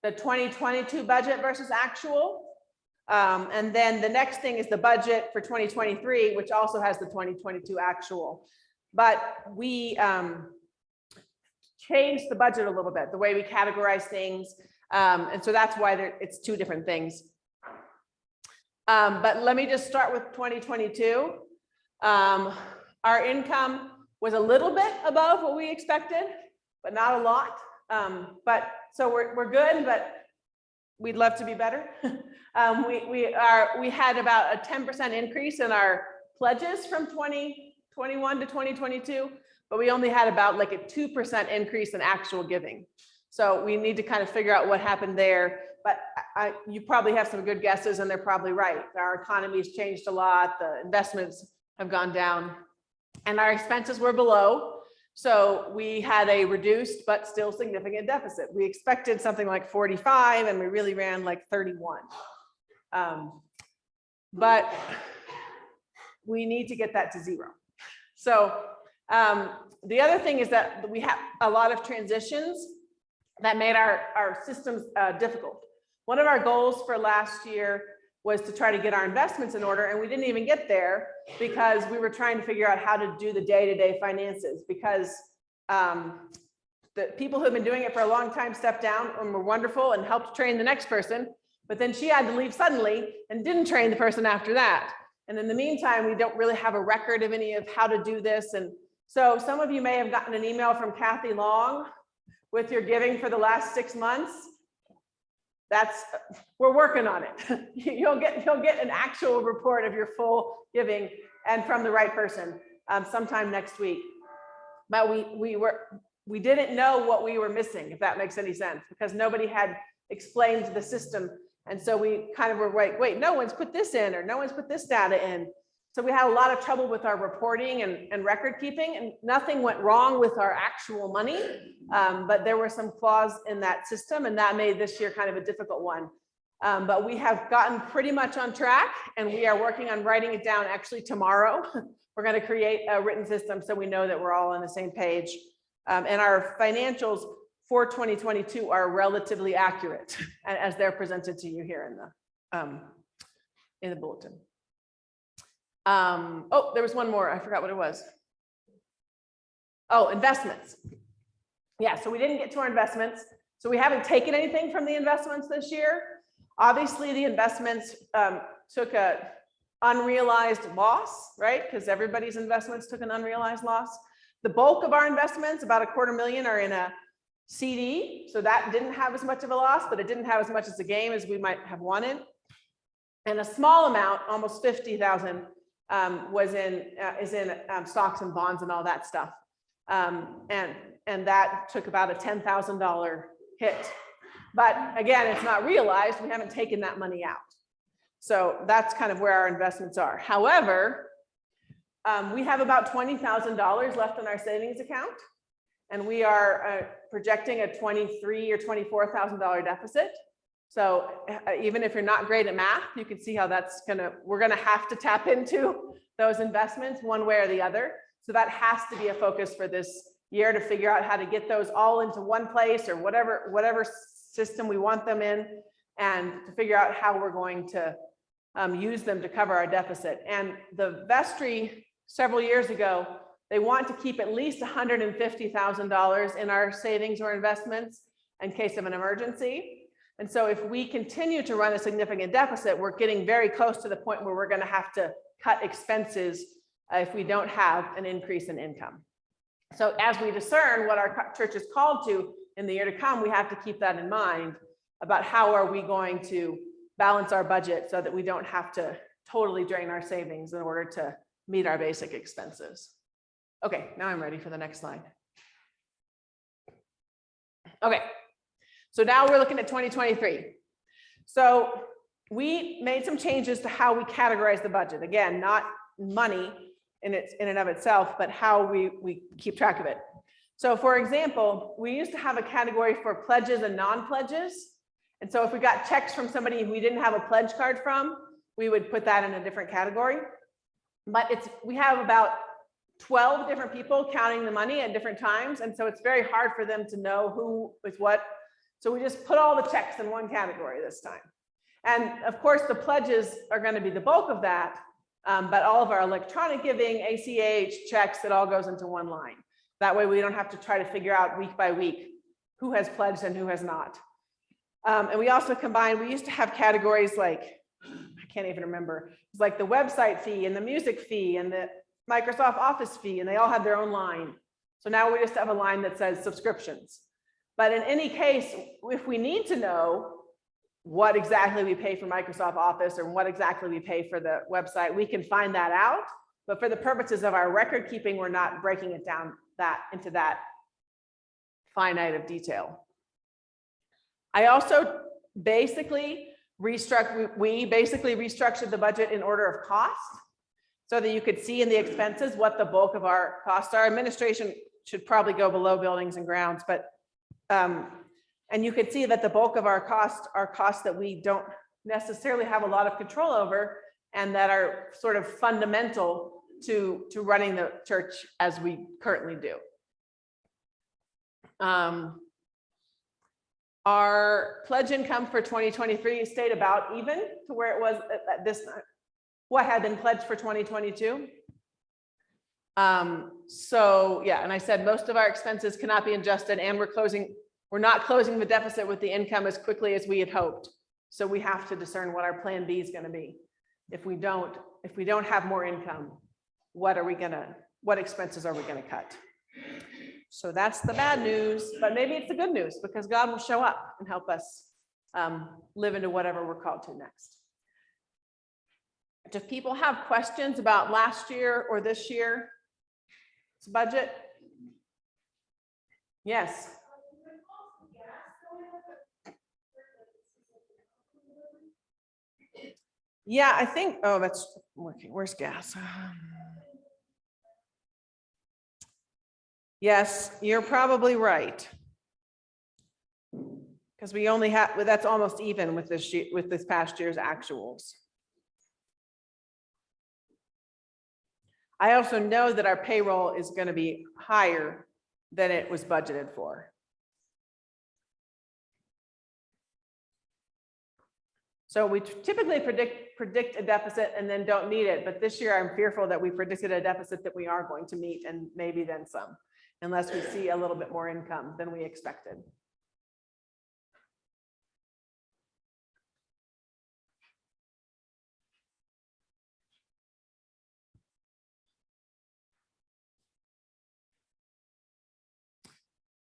[SPEAKER 1] 2022 budget versus actual. And then the next thing is the budget for 2023, which also has the 2022 actual. But we changed the budget a little bit, the way we categorize things. And so that's why it's two different things. But let me just start with 2022. Our income was a little bit above what we expected, but not a lot. But so we're good, but we'd love to be better. We had about a 10% increase in our pledges from 2021 to 2022, but we only had about like a 2% increase in actual giving. So we need to kind of figure out what happened there. But you probably have some good guesses, and they're probably right. Our economy's changed a lot. The investments have gone down, and our expenses were below. So we had a reduced but still significant deficit. We expected something like 45, and we really ran like 31. But we need to get that to zero. So the other thing is that we have a lot of transitions that made our systems difficult. One of our goals for last year was to try to get our investments in order, and we didn't even get there because we were trying to figure out how to do the day-to-day finances, because the people who have been doing it for a long time stepped down and were wonderful and helped train the next person, but then she had to leave suddenly and didn't train the person after that. And in the meantime, we don't really have a record of any of how to do this. And so some of you may have gotten an email from Kathy Long with your giving for the last 6 months. We're working on it. You'll get an actual report of your full giving and from the right person sometime next week. But we didn't know what we were missing, if that makes any sense, because nobody had explained the system. And so we kind of were wait, no one's put this in, or no one's put this data in. So we had a lot of trouble with our reporting and record keeping, and nothing went wrong with our actual money. But there were some flaws in that system, and that made this year kind of a difficult one. But we have gotten pretty much on track, and we are working on writing it down actually tomorrow. We're going to create a written system so we know that we're all on the same page. And our financials for 2022 are relatively accurate as they're presented to you here in the bulletin. Oh, there was one more. I forgot what it was. Oh, investments. Yeah, so we didn't get to our investments. So we haven't taken anything from the investments this year. Obviously, the investments took a unrealized loss, right? Because everybody's investments took an unrealized loss. The bulk of our investments, about $250,000, are in a CD. So that didn't have as much of a loss, but it didn't have as much as a gain as we might have wanted. And a small amount, almost $50,000, is in stocks and bonds and all that stuff. And that took about a $10,000 hit. But again, it's not realized. We haven't taken that money out. So that's kind of where our investments are. However, We have about $20,000 left in our savings account. And we are projecting a $23,000 or $24,000 deficit. So even if you're not great at math, you can see how we're gonna have to tap into those investments one way or the other. So that has to be a focus for this year, to figure out how to get those all into one place, or whatever system we want them in, and to figure out how we're going to use them to cover our deficit. And the vestry several years ago, they want to keep at least $150,000 in our savings or investments in case of an emergency. And so if we continue to run a significant deficit, we're getting very close to the point where we're going to have to cut expenses if we don't have an increase in income. So as we discern what our church is called to in the year to come, we have to keep that in mind about how are we going to balance our budget so that we don't have to totally drain our savings in order to meet our basic expenses. Okay, now I'm ready for the next slide. Okay, so now we're looking at 2023. So we made some changes to how we categorize the budget. Again, not money in and of itself, but how we keep track of it. So for example, we used to have a category for pledges and non-pledges. And so if we got checks from somebody we didn't have a pledge card from, we would put that in a different category. But we have about 12 different people counting the money at different times. And so it's very hard for them to know who is what. So we just put all the checks in one category this time. And of course, the pledges are going to be the bulk of that. But all of our electronic giving, ACH, checks, it all goes into one line. That way we don't have to try to figure out week by week who has pledged and who has not. And we also combined, we used to have categories like, I can't even remember, it's like the website fee and the music fee and the Microsoft Office fee, and they all had their own line. So now we just have a line that says subscriptions. But in any case, if we need to know what exactly we pay for Microsoft Office or what exactly we pay for the website, we can find that out. But for the purposes of our record keeping, we're not breaking it down into that finite of detail. I also basically restructured the budget in order of cost so that you could see in the expenses what the bulk of our costs are. Administration should probably go below buildings and grounds, but and you could see that the bulk of our costs are costs that we don't necessarily have a lot of control over and that are sort of fundamental to running the church as we currently do. Our pledge income for 2023 stayed about even to where it was at this time, what had been pledged for 2022. So yeah, and I said most of our expenses cannot be adjusted, and we're not closing the deficit with the income as quickly as we had hoped. So we have to discern what our plan B is going to be. If we don't have more income, what expenses are we going to cut? So that's the bad news, but maybe it's the good news because God will show up and help us live into whatever we're called to next. Do people have questions about last year or this year's budget? Yes. Yeah, I think, oh, that's working. Where's gas? Yes, you're probably right. Because we only have, that's almost even with this past year's actuals. I also know that our payroll is going to be higher than it was budgeted for. So we typically predict a deficit and then don't meet it. But this year I'm fearful that we predicted a deficit that we are going to meet and maybe then some, unless we see a little bit more income than we expected.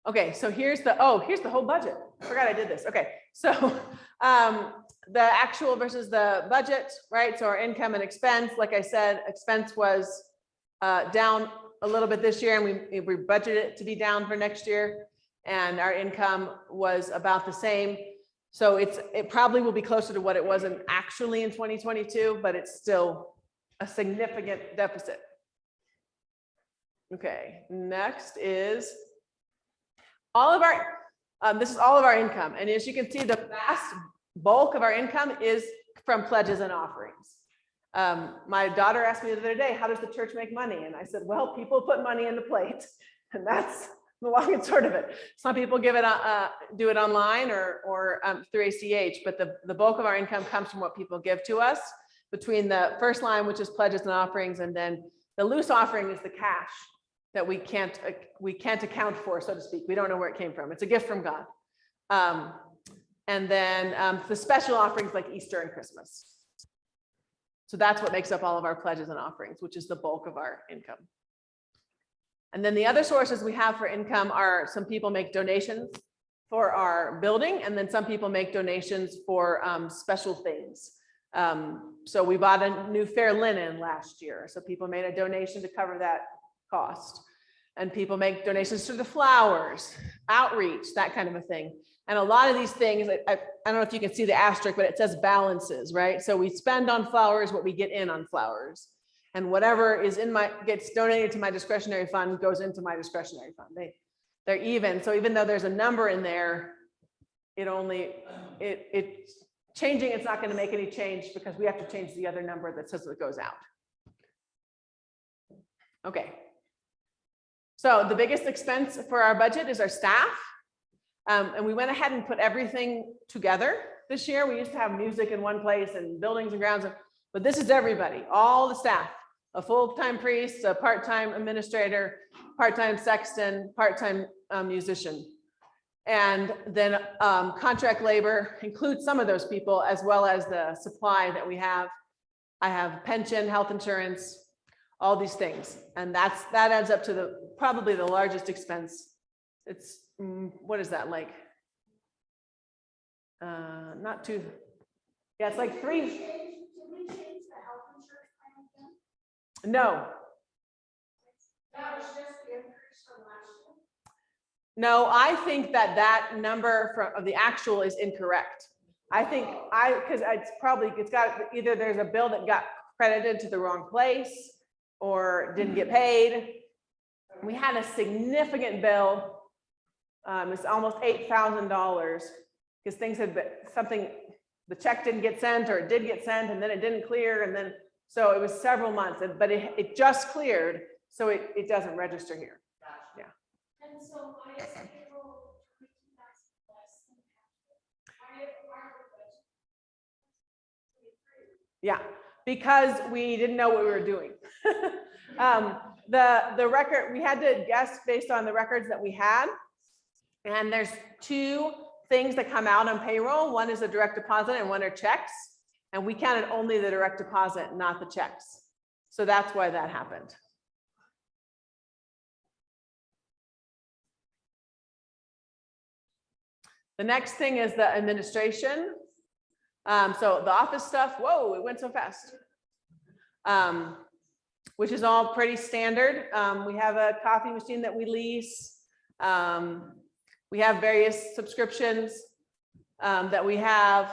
[SPEAKER 1] Okay, so here's the whole budget. I forgot I did this. Okay, so the actual versus the budget, right? So our income and expense, like I said, expense was down a little bit this year, and we budgeted it to be down for next year, and our income was about the same. So it probably will be closer to what it was actually in 2022, but it's still a significant deficit. Okay, next is all of our, this is all of our income. And as you can see, the vast bulk of our income is from pledges and offerings. My daughter asked me the other day, how does the church make money? And I said, well, people put money in the plate, and that's the long and short of it. Some people give it, do it online or through ACH, but the bulk of our income comes from what people give to us, between the first line, which is pledges and offerings, and then the loose offering is the cash that we can't account for, so to speak. We don't know where it came from. It's a gift from God. And then the special offerings like Easter and Christmas. So that's what makes up all of our pledges and offerings, which is the bulk of our income. And then the other sources we have for income are, some people make donations for our building, and then some people make donations for special things. So we bought a new fair linen last year, so people made a donation to cover that cost. And people make donations to the flowers, outreach, that kind of a thing. And a lot of these things, I don't know if you can see the asterisk, but it says balances, right? So we spend on flowers what we get in on flowers. And whatever is gets donated to my discretionary fund goes into my discretionary fund. They're even. So even though there's a number in there, changing it's not going to make any change, because we have to change the other number that says it goes out. Okay. So the biggest expense for our budget is our staff. And we went ahead and put everything together this year. We used to have music in one place and buildings and grounds, but this is everybody, all the staff, a full-time priest, a part-time administrator, part-time sexton, part-time musician. And then contract labor includes some of those people, as well as the supply that we have. I have pension, health insurance, all these things. And that adds up to probably the largest expense. It's, what is that like? Not too, yeah, it's like three.
[SPEAKER 2] Did we change the health insurance plan again?
[SPEAKER 1] No,
[SPEAKER 2] That was just the increase from last year.
[SPEAKER 1] no, I think that number of the actual is incorrect. I think because it's got, either there's a bill that got credited to the wrong place or didn't get paid. We had a significant bill. It's almost $8,000 because things had been the check didn't get sent, or it did get sent and then it didn't clear. And then, so it was several months, but it just cleared. So it doesn't register here. Yeah.
[SPEAKER 2] And so why is payroll 22,000 less than why are we
[SPEAKER 1] Yeah, because we didn't know what we were doing. The record, we had to guess based on the records that we had. And there's two things that come out on payroll. One is a direct deposit and one are checks. And we counted only the direct deposit, not the checks. So that's why that happened. The next thing is the administration. So the office stuff, whoa, it went so fast. Which is all pretty standard. We have a coffee machine that we lease. We have various subscriptions that we have.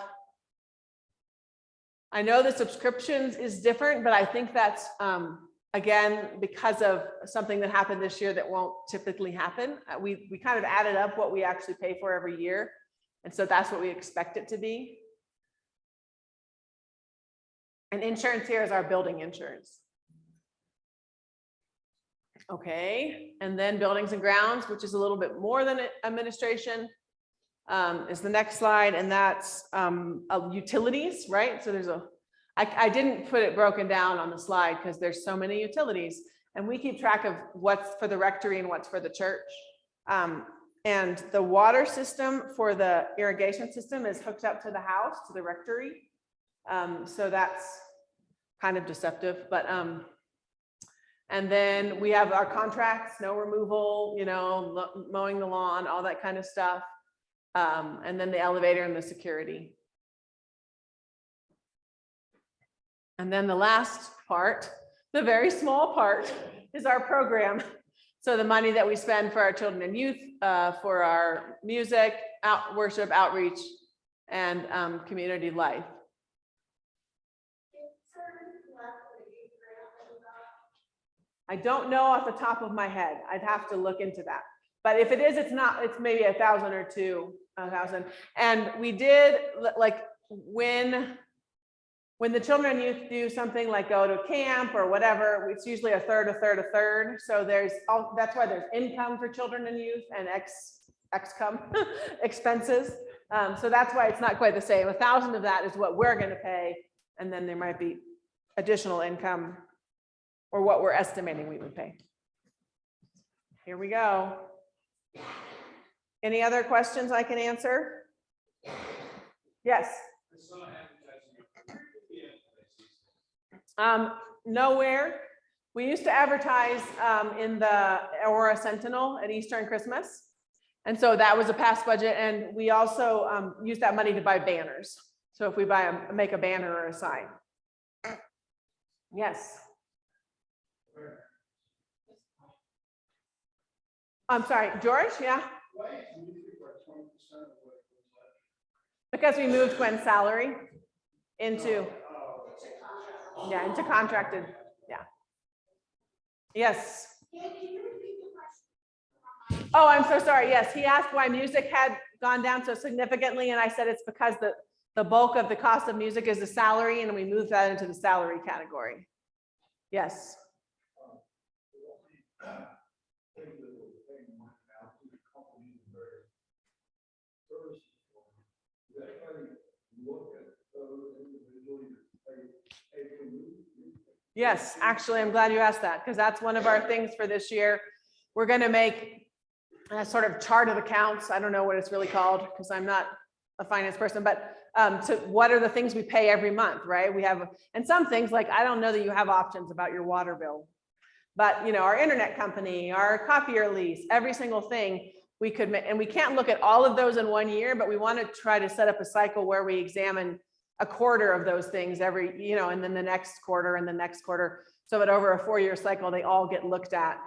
[SPEAKER 1] I know the subscriptions is different, but I think that's, again, because of something that happened this year that won't typically happen. We kind of added up what we actually pay for every year. And so that's what we expect it to be. And insurance here is our building insurance. Okay, and then buildings and grounds, which is a little bit more than administration, is the next slide, and that's utilities, right? So there's I didn't put it broken down on the slide because there's so many utilities, and we keep track of what's for the rectory and what's for the church. And the water system for the irrigation system is hooked up to the house, to the rectory. So that's kind of deceptive, but and then we have our contracts, snow removal, mowing the lawn, all that kind of stuff. And then the elevator and the security. And then the last part, the very small part, is our program. So the money that we spend for our children and youth, for our music, worship, outreach, and community life. I don't know off the top of my head. I'd have to look into that. But if it is, it's not, it's maybe 1,000 or 2,000. And we did, like, when the children and youth do something like go to camp or whatever, it's usually a third, a third, a third. So that's why there's income for children and youth and excome expenses. So that's why it's not quite the same. 1,000 of that is what we're going to pay. And then there might be additional income or what we're estimating we would pay. Here we go. Any other questions I can answer? Yes. Nowhere. We used to advertise in the Aurora Sentinel at Easter and Christmas. And so that was a past budget. And we also use that money to buy banners. So if we make a banner or a sign. Yes. I'm sorry, George, yeah? Because we moved Gwen's salary into, yeah, into contracted, yeah. Yes. Oh, I'm so sorry. Yes, he asked why music had gone down so significantly, and I said it's because the bulk of the cost of music is the salary, and we moved that into the salary category. Yes. Yes, actually, I'm glad you asked that, because that's one of our things for this year. We're going to make a sort of chart of accounts. I don't know what it's really called because I'm not a finance person, but to what are the things we pay every month, right? We have, and some things like, I don't know that you have options about your water bill, but you know, our internet company, our copier lease, every single thing we could make, and we can't look at all of those in one year, but we want to try to set up a cycle where we examine a quarter of those things every, you know, and then the next quarter and the next quarter. So that over a 4-year cycle, they all get looked at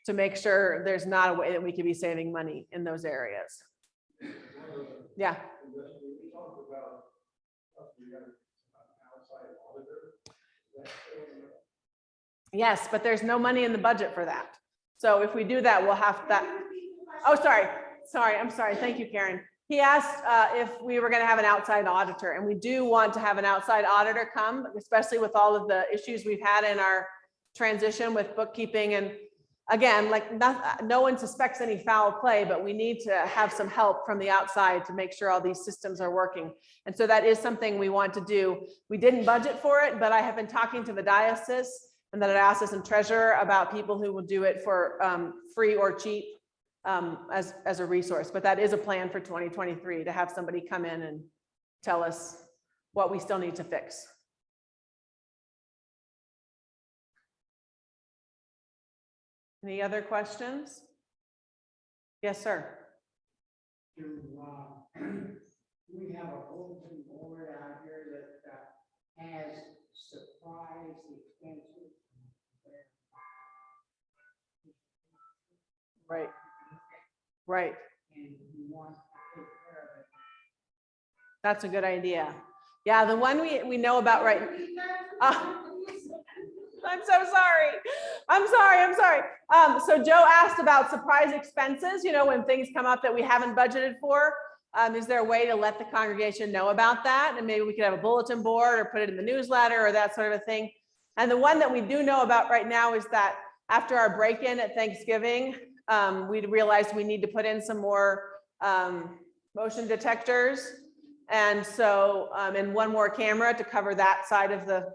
[SPEAKER 1] to make sure there's not a way that we could be saving money in those areas. Yeah. Yes, but there's no money in the budget for that. So if we do that, we'll have that. Oh, sorry. I'm sorry. Thank you, Karen. He asked if we were going to have an outside auditor, and we do want to have an outside auditor come, especially with all of the issues we've had in our transition with bookkeeping. And again, like no one suspects any foul play, but we need to have some help from the outside to make sure all these systems are working. And so that is something we want to do. We didn't budget for it, but I have been talking to the diocese and the diocesan treasurer about people who will do it for free or cheap as a resource. But that is a plan for 2023 to have somebody come in and tell us what we still need to fix. Any other questions? Yes, sir.
[SPEAKER 4] We have a bulletin board out here that has surprise expenses.
[SPEAKER 1] Right. Right.
[SPEAKER 4] And you want to take care of it.
[SPEAKER 1] That's a good idea. Yeah, the one we know about right. I'm so sorry. I'm sorry. So Joe asked about surprise expenses, you know, when things come up that we haven't budgeted for. Is there a way to let the congregation know about that? And maybe we could have a bulletin board or put it in the newsletter or that sort of a thing. And the one that we do know about right now is that after our break-in at Thanksgiving, we realized we need to put in some more motion detectors. And so, and one more camera to cover that side of the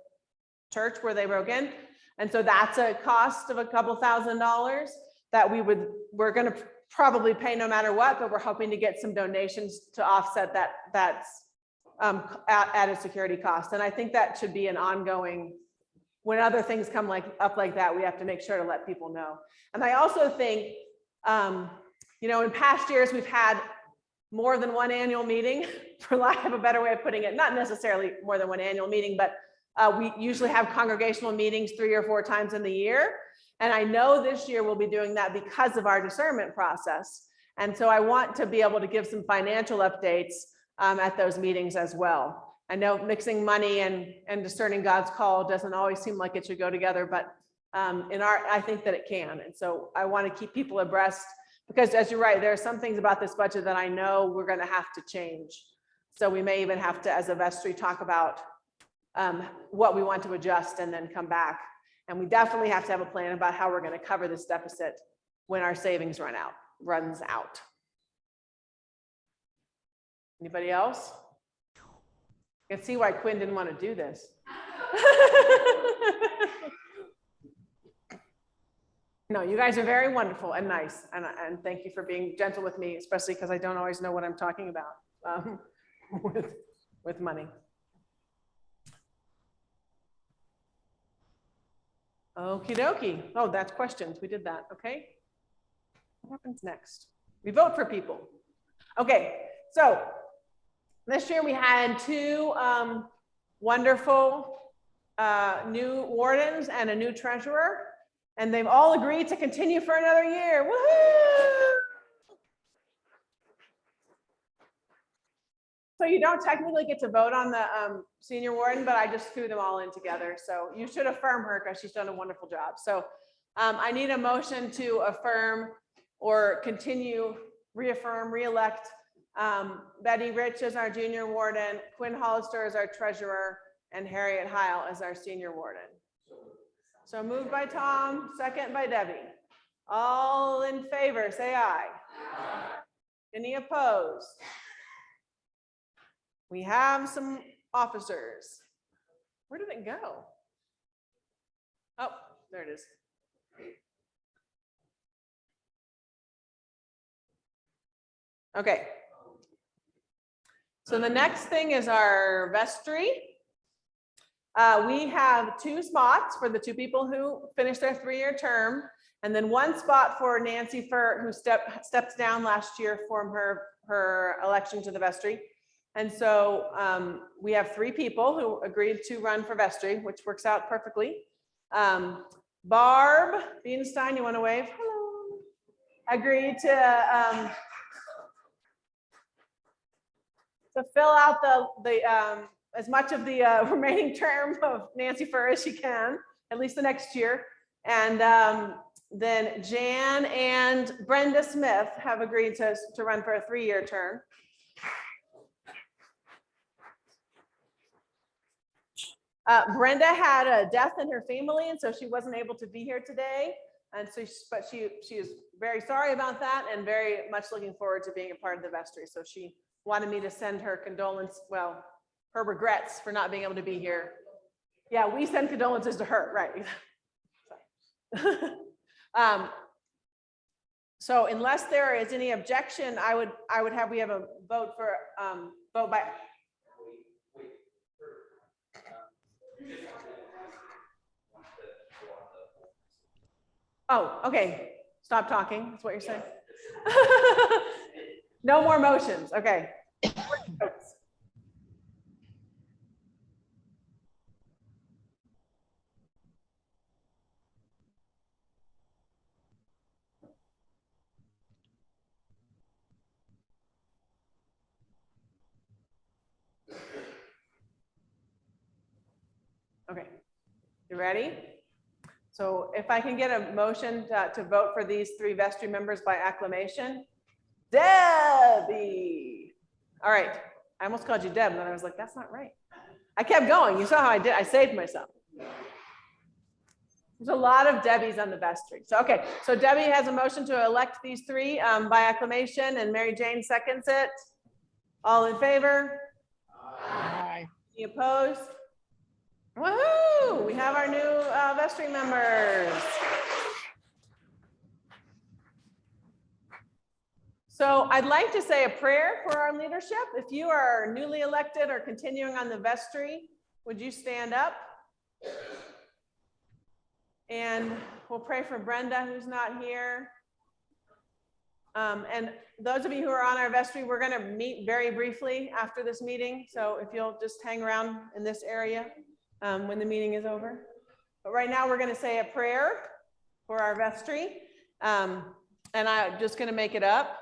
[SPEAKER 1] church where they broke in. And so that's a cost of a couple $1,000s that we're going to probably pay no matter what, but we're hoping to get some donations to offset that's added security cost. And I think that should be an ongoing, when other things come up like that, we have to make sure to let people know. And I also think, you know, in past years, we've had more than one annual meeting, for lack of a better way of putting it, not necessarily more than one annual meeting, but we usually have congregational meetings 3 or 4 times in the year. And I know this year we'll be doing that because of our discernment process. And so I want to be able to give some financial updates at those meetings as well. I know mixing money and discerning God's call doesn't always seem like it should go together, but I think that it can. And so I want to keep people abreast because as you're right, there are some things about this budget that I know we're going to have to change. So we may even have to, as a vestry, talk about what we want to adjust and then come back. And we definitely have to have a plan about how we're going to cover this deficit when our savings runs out. Anybody else? You can see why Quinn didn't want to do this. No, you guys are very wonderful and nice, and thank you for being gentle with me, especially because I don't always know what I'm talking about with money. Okie dokie. Oh, that's questions. We did that. Okay. What happens next? We vote for people. Okay, so this year we had two wonderful new wardens and a new treasurer. And they've all agreed to continue for another year. Woohoo! So you don't technically get to vote on the senior warden, but I just threw them all in together. So you should affirm her because she's done a wonderful job. So I need a motion to affirm or continue, reaffirm, reelect Betty Rich as our junior warden, Quinn Hollister as our treasurer, and Harriet Heil as our senior warden. So moved by Tom, second by Debbie. All in favor, say aye. Any opposed? We have some officers. Where did it go? Oh, there it is. Okay. So the next thing is our vestry. We have 2 spots for the 2 people who finished their 3-year term, and then 1 spot for Nancy Fur, who stepped down last year from her election to the vestry. And so we have 3 people who agreed to run for vestry, which works out perfectly. Barb Bienstein, you want to wave? Hello. Agreed to fill out the as much of the remaining term of Nancy Fur as she can, at least the next year. And then Jan and Brenda Smith have agreed to run for a 3-year term. Brenda had a death in her family, and so she wasn't able to be here today. And so, but she is very sorry about that and very much looking forward to being a part of the vestry. So she wanted me to send her condolence, well, her regrets for not being able to be here. Yeah, we send condolences to her, right? So unless there is any objection, we have a vote for vote by. Oh, okay. Stop talking. That's what you're saying. No more motions. Okay. Okay, you ready? So if I can get a motion to vote for these 3 vestry members by acclamation. Debbie. All right, I almost called you Deb, and then I was like, that's not right. I kept going. You saw how I did. I saved myself. There's a lot of Debbies on the vestry. So, okay, so Debbie has a motion to elect these 3 by acclamation, and Mary Jane seconds it. All in favor? Aye. Any opposed? Woohoo! We have our new vestry members. So I'd like to say a prayer for our leadership. If you are newly elected or continuing on the vestry, would you stand up? And we'll pray for Brenda, who's not here. And those of you who are on our vestry, we're going to meet very briefly after this meeting. So if you'll just hang around in this area when the meeting is over. But right now we're going to say a prayer for our vestry. And I'm just going to make it up.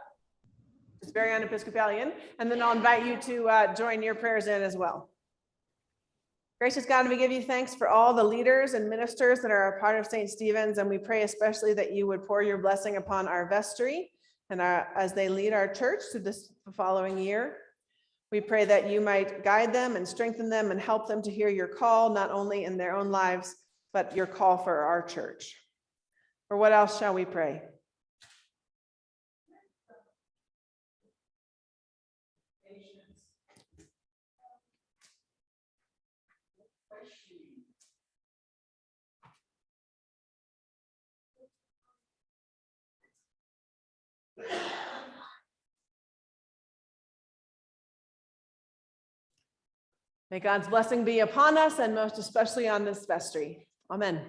[SPEAKER 1] It's very un-Episcopalian. And then I'll invite you to join your prayers in as well. Gracious God, we give you thanks for all the leaders and ministers that are a part of St. Stephen's, and we pray especially that you would pour your blessing upon our vestry and as they lead our church through this following year. We pray that you might guide them and strengthen them and help them to hear your call, not only in their own lives, but your call for our church. For what else shall we pray? May God's blessing be upon us and most especially on this vestry. Amen.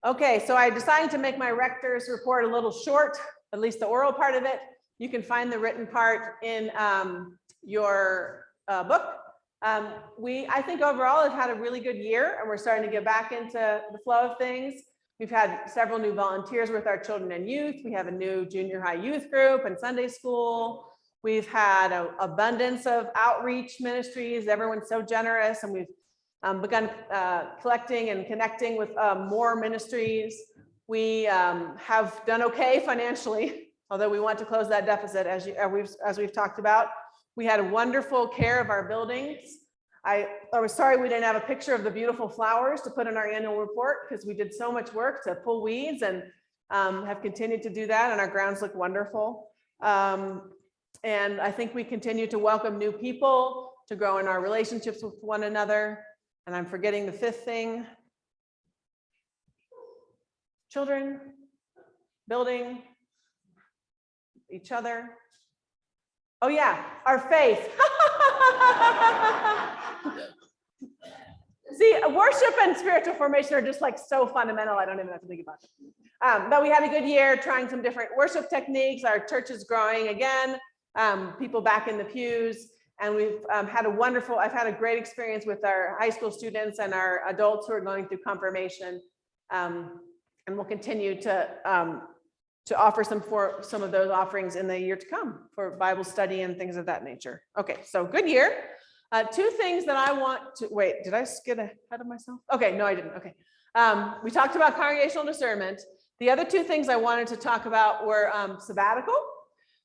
[SPEAKER 1] Okay, so I decided to make my rector's report a little short, at least the oral part of it. You can find the written part in your book. I think overall have had a really good year, and we're starting to get back into the flow of things. We've had several new volunteers with our children and youth. We have a new junior high youth group and Sunday school. We've had an abundance of outreach ministries. Everyone's so generous, and we've begun collecting and connecting with more ministries. We have done okay financially, although we want to close that deficit as we've talked about. We had wonderful care of our buildings. I was sorry we didn't have a picture of the beautiful flowers to put in our annual report, because we did so much work to pull weeds and have continued to do that, and our grounds look wonderful. And I think we continue to welcome new people, to grow in our relationships with one another. And I'm forgetting the fifth thing. Children, building, each other. Oh yeah, our faith. See, worship and spiritual formation are just like so fundamental. I don't even have to think about it. But we had a good year trying some different worship techniques. Our church is growing again. People back in the pews. And we've I've had a great experience with our high school students and our adults who are going through confirmation. And we'll continue to offer some of those offerings in the year to come for Bible study and things of that nature. Okay, so good year. Two things that I want to, wait, did I get ahead of myself? Okay, no, I didn't, okay. We talked about congregational discernment. The other two things I wanted to talk about were sabbatical.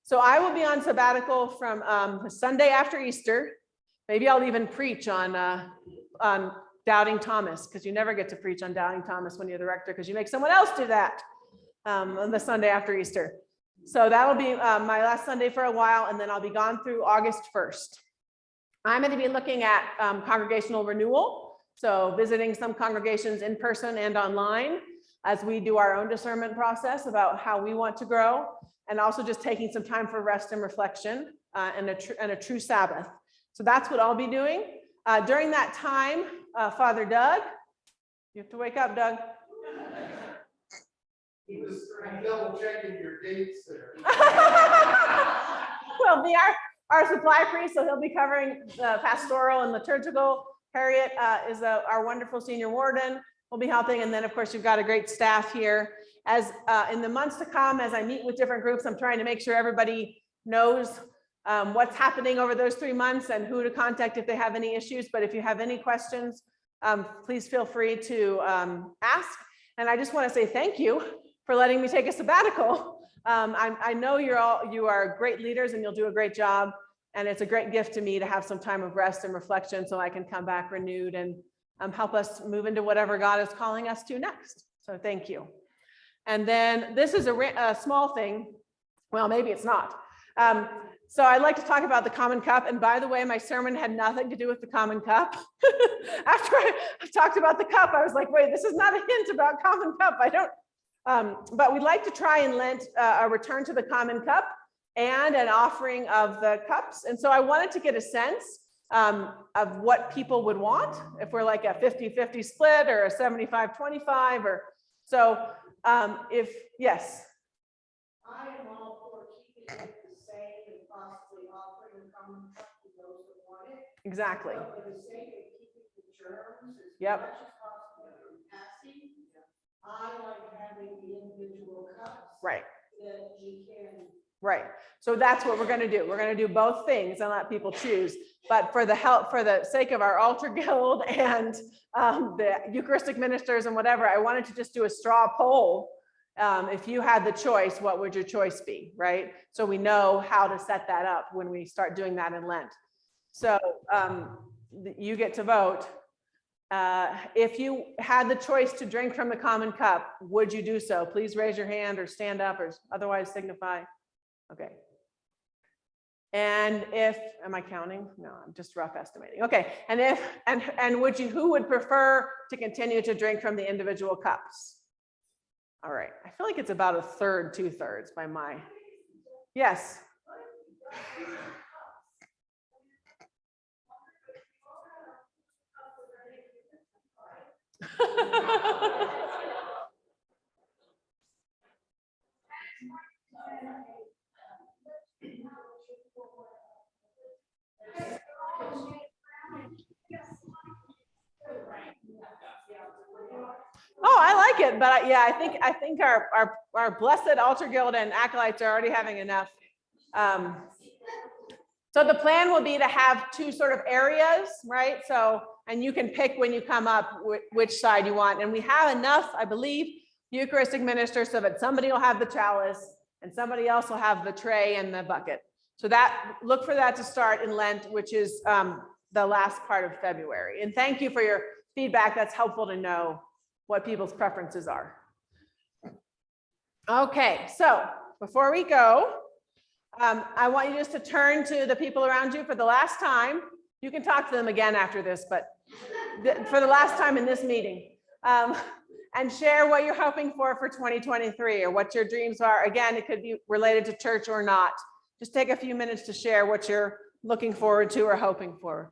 [SPEAKER 1] So I will be on sabbatical from the Sunday after Easter. Maybe I'll even preach on Doubting Thomas, because you never get to preach on Doubting Thomas when you're the rector, because you make someone else do that on the Sunday after Easter. So that'll be my last Sunday for a while, and then I'll be gone through August 1st. I'm going to be looking at congregational renewal, so visiting some congregations in person and online as we do our own discernment process about how we want to grow, and also just taking some time for rest and reflection and a true Sabbath. So that's what I'll be doing. During that time, Father Doug, you have to wake up, Doug.
[SPEAKER 7] He was double checking your dates there.
[SPEAKER 1] Will be our supply priest, so he'll be covering the pastoral and liturgical. Harriet is our wonderful senior warden, will be helping. And then of course, you've got a great staff here. As in the months to come, as I meet with different groups, I'm trying to make sure everybody knows what's happening over those 3 months and who to contact if they have any issues. But if you have any questions, please feel free to ask. And I just want to say thank you for letting me take a sabbatical. I know you are great leaders and you'll do a great job. And it's a great gift to me to have some time of rest and reflection so I can come back renewed and help us move into whatever God is calling us to next. So thank you. And then this is a small thing. Well, maybe it's not. So I'd like to talk about the common cup. And by the way, my sermon had nothing to do with the common cup. After I talked about the cup, I was like, wait, this is not a hint about common cup. I don't, but we'd like to try and Lent a return to the common cup and an offering of the cups. And so I wanted to get a sense of what people would want, if we're like a 50-50 split or a 75-25 or so. Yes.
[SPEAKER 2] I am all for keeping it the same and possibly offering a common cup to those that want it.
[SPEAKER 1] Exactly.
[SPEAKER 2] But for the sake of keeping the germs as
[SPEAKER 1] Yep.
[SPEAKER 2] much as possible from passing, I like having the individual cups
[SPEAKER 1] Right.
[SPEAKER 2] that you can
[SPEAKER 1] Right. So that's what we're going to do. We're going to do both things and let people choose. But for the sake of our altar guild and the Eucharistic ministers and whatever, I wanted to just do a straw poll. If you had the choice, what would your choice be, right? So we know how to set that up when we start doing that in Lent. So you get to vote. If you had the choice to drink from the common cup, would you do so? Please raise your hand or stand up or otherwise signify. Okay. And if, am I counting? No, I'm just rough estimating. Okay. And if, and would you, who would prefer to continue to drink from the individual cups? All right. I feel like it's about a third, 2/3 by my, yes. Oh, I like it, but yeah, I think our blessed altar guild and acolytes are already having enough. So the plan will be to have two sort of areas, right? So, and you can pick when you come up which side you want. And we have enough, I believe, Eucharistic ministers so that somebody will have the chalice and somebody else will have the tray and the bucket. So that, look for that to start in Lent, which is the last part of February. And thank you for your feedback. That's helpful to know what people's preferences are. Okay, so before we go, I want you just to turn to the people around you for the last time. You can talk to them again after this, but for the last time in this meeting, and share what you're hoping for 2023 or what your dreams are. Again, it could be related to church or not. Just take a few minutes to share what you're looking forward to or hoping for.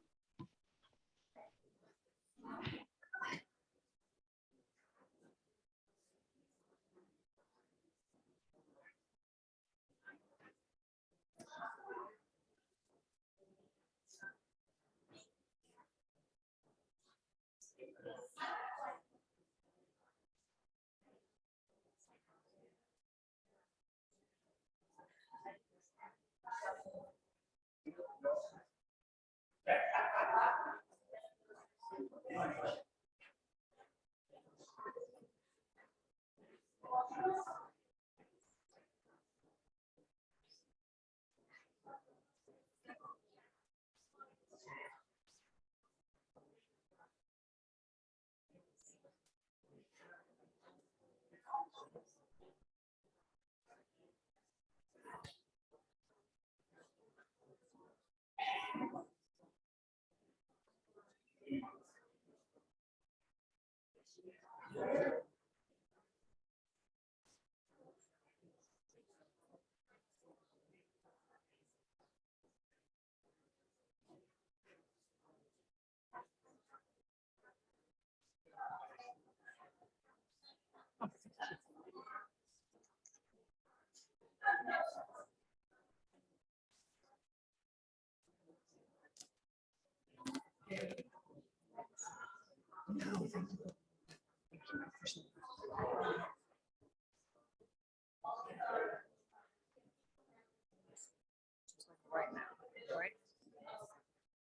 [SPEAKER 1] Right now, right?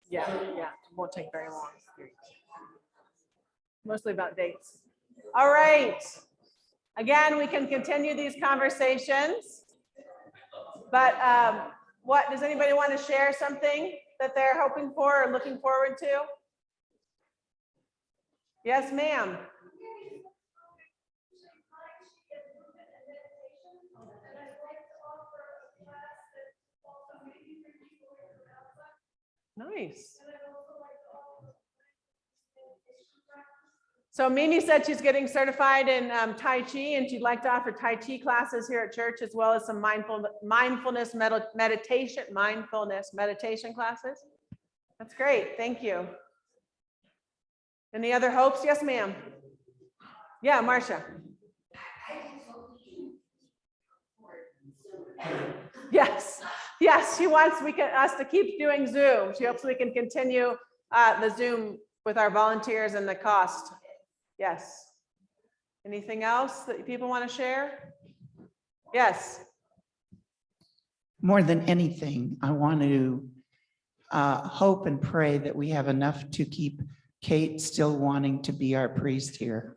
[SPEAKER 1] Yeah, it won't take very long. Mostly about dates. All right. Again, we can continue these conversations, but what, does anybody want to share something that they're hoping for or looking forward to? Yes, ma'am. Nice. So Mimi said she's getting certified in Tai Chi, and she'd like to offer Tai Chi classes here at church, as well as some mindfulness meditation classes. That's great. Thank you. Any other hopes? Yes, ma'am. Yeah, Marcia. Yes. Yes, she wants us to keep doing Zoom. She hopes we can continue the Zoom with our volunteers and the cost. Yes. Anything else that people want to share? Yes.
[SPEAKER 5] more than anything, I want to hope and pray that we have enough to keep Kate still wanting to be our priest here.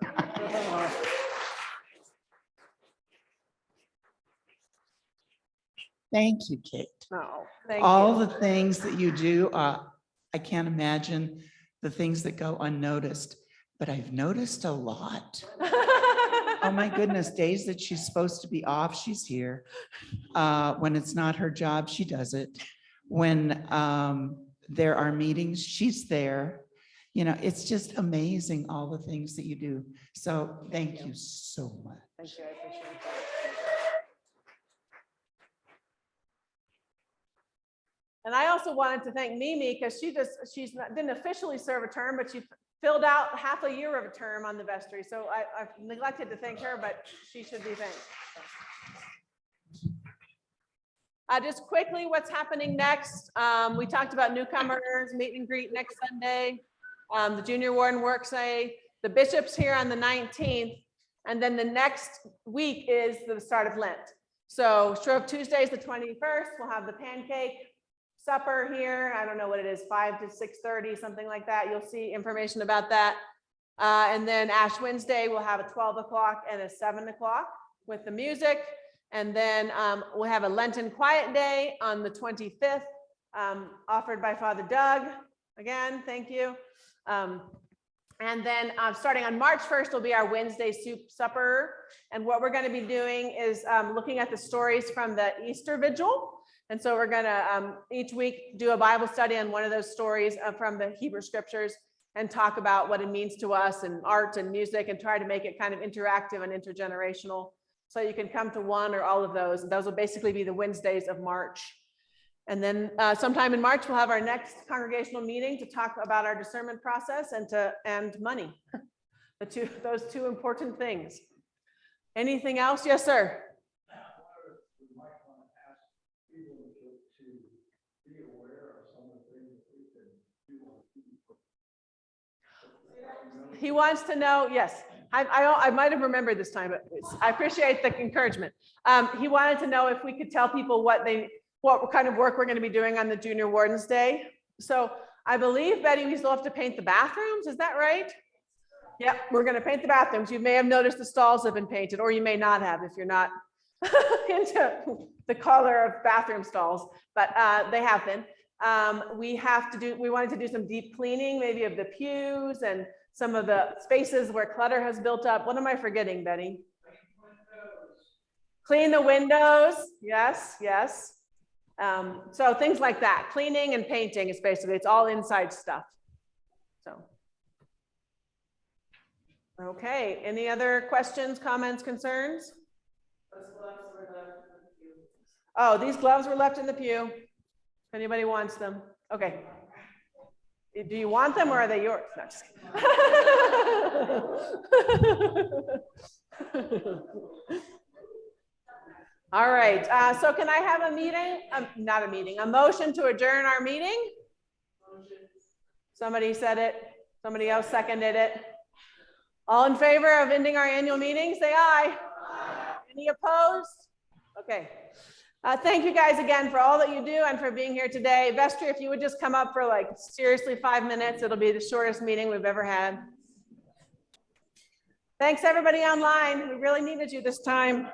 [SPEAKER 5] Thank you, Kate.
[SPEAKER 1] No, thank
[SPEAKER 5] All
[SPEAKER 1] you.
[SPEAKER 5] the things that you do, I can't imagine the things that go unnoticed, but I've noticed a lot. Oh my goodness, days that she's supposed to be off, she's here. When it's not her job, she does it. When there are meetings, she's there. You know, it's just amazing, all the things that you do. So thank you so much.
[SPEAKER 1] Thank you, I appreciate that. And I also wanted to thank Mimi because didn't officially serve a term, but she filled out half a year of a term on the vestry. So I've neglected to thank her, but she should be thanked. Just quickly, what's happening next? We talked about newcomers, meet and greet next Sunday. The junior warden work day, the bishop's here on the 19th. And then the next week is the start of Lent. So Shrove Tuesday is the 21st. We'll have the pancake supper here. I don't know what it is, 5 to 6:30, something like that. You'll see information about that. And then Ash Wednesday, we'll have a 12 o'clock and a 7 o'clock with the music. And then we'll have a Lenten Quiet Day on the 25th, offered by Father Doug. Again, thank you. And then starting on March 1st will be our Wednesday soup supper. And what we're going to be doing is looking at the stories from the Easter Vigil. And so we're going to each week do a Bible study on one of those stories from the Hebrew scriptures and talk about what it means to us and art and music and try to make it kind of interactive and intergenerational. So you can come to one or all of those. Those will basically be the Wednesdays of March. And then sometime in March, we'll have our next congregational meeting to talk about our discernment process and money. Those two important things. Anything else? Yes, sir. He wants to know, yes, I might have remembered this time, but I appreciate the encouragement. He wanted to know if we could tell people what kind of work we're going to be doing on the Junior Warden's Day. So I believe, Betty, we still have to paint the bathrooms. Is that right? Yep, we're going to paint the bathrooms. You may have noticed the stalls have been painted, or you may not have if you're not into the color of bathroom stalls, but they have been. We wanted to do some deep cleaning, maybe of the pews and some of the spaces where clutter has built up. What am I forgetting, Betty? Clean the windows. Yes, yes. So things like that. Cleaning and painting is basically, it's all inside stuff. So. Okay, any other questions, comments, concerns? Oh, these gloves were left in the pew. If anybody wants them. Okay. Do you want them or are they yours? No, just kidding. All right, so can I have a meeting? Not a meeting, a motion to adjourn our meeting? Somebody said it. Somebody else seconded it. All in favor of ending our annual meeting, say aye. Any opposed? Okay. Thank you guys again for all that you do and for being here today. Vestry, if you would just come up for like seriously 5 minutes, it'll be the shortest meeting we've ever had. Thanks everybody online. We really needed you this time.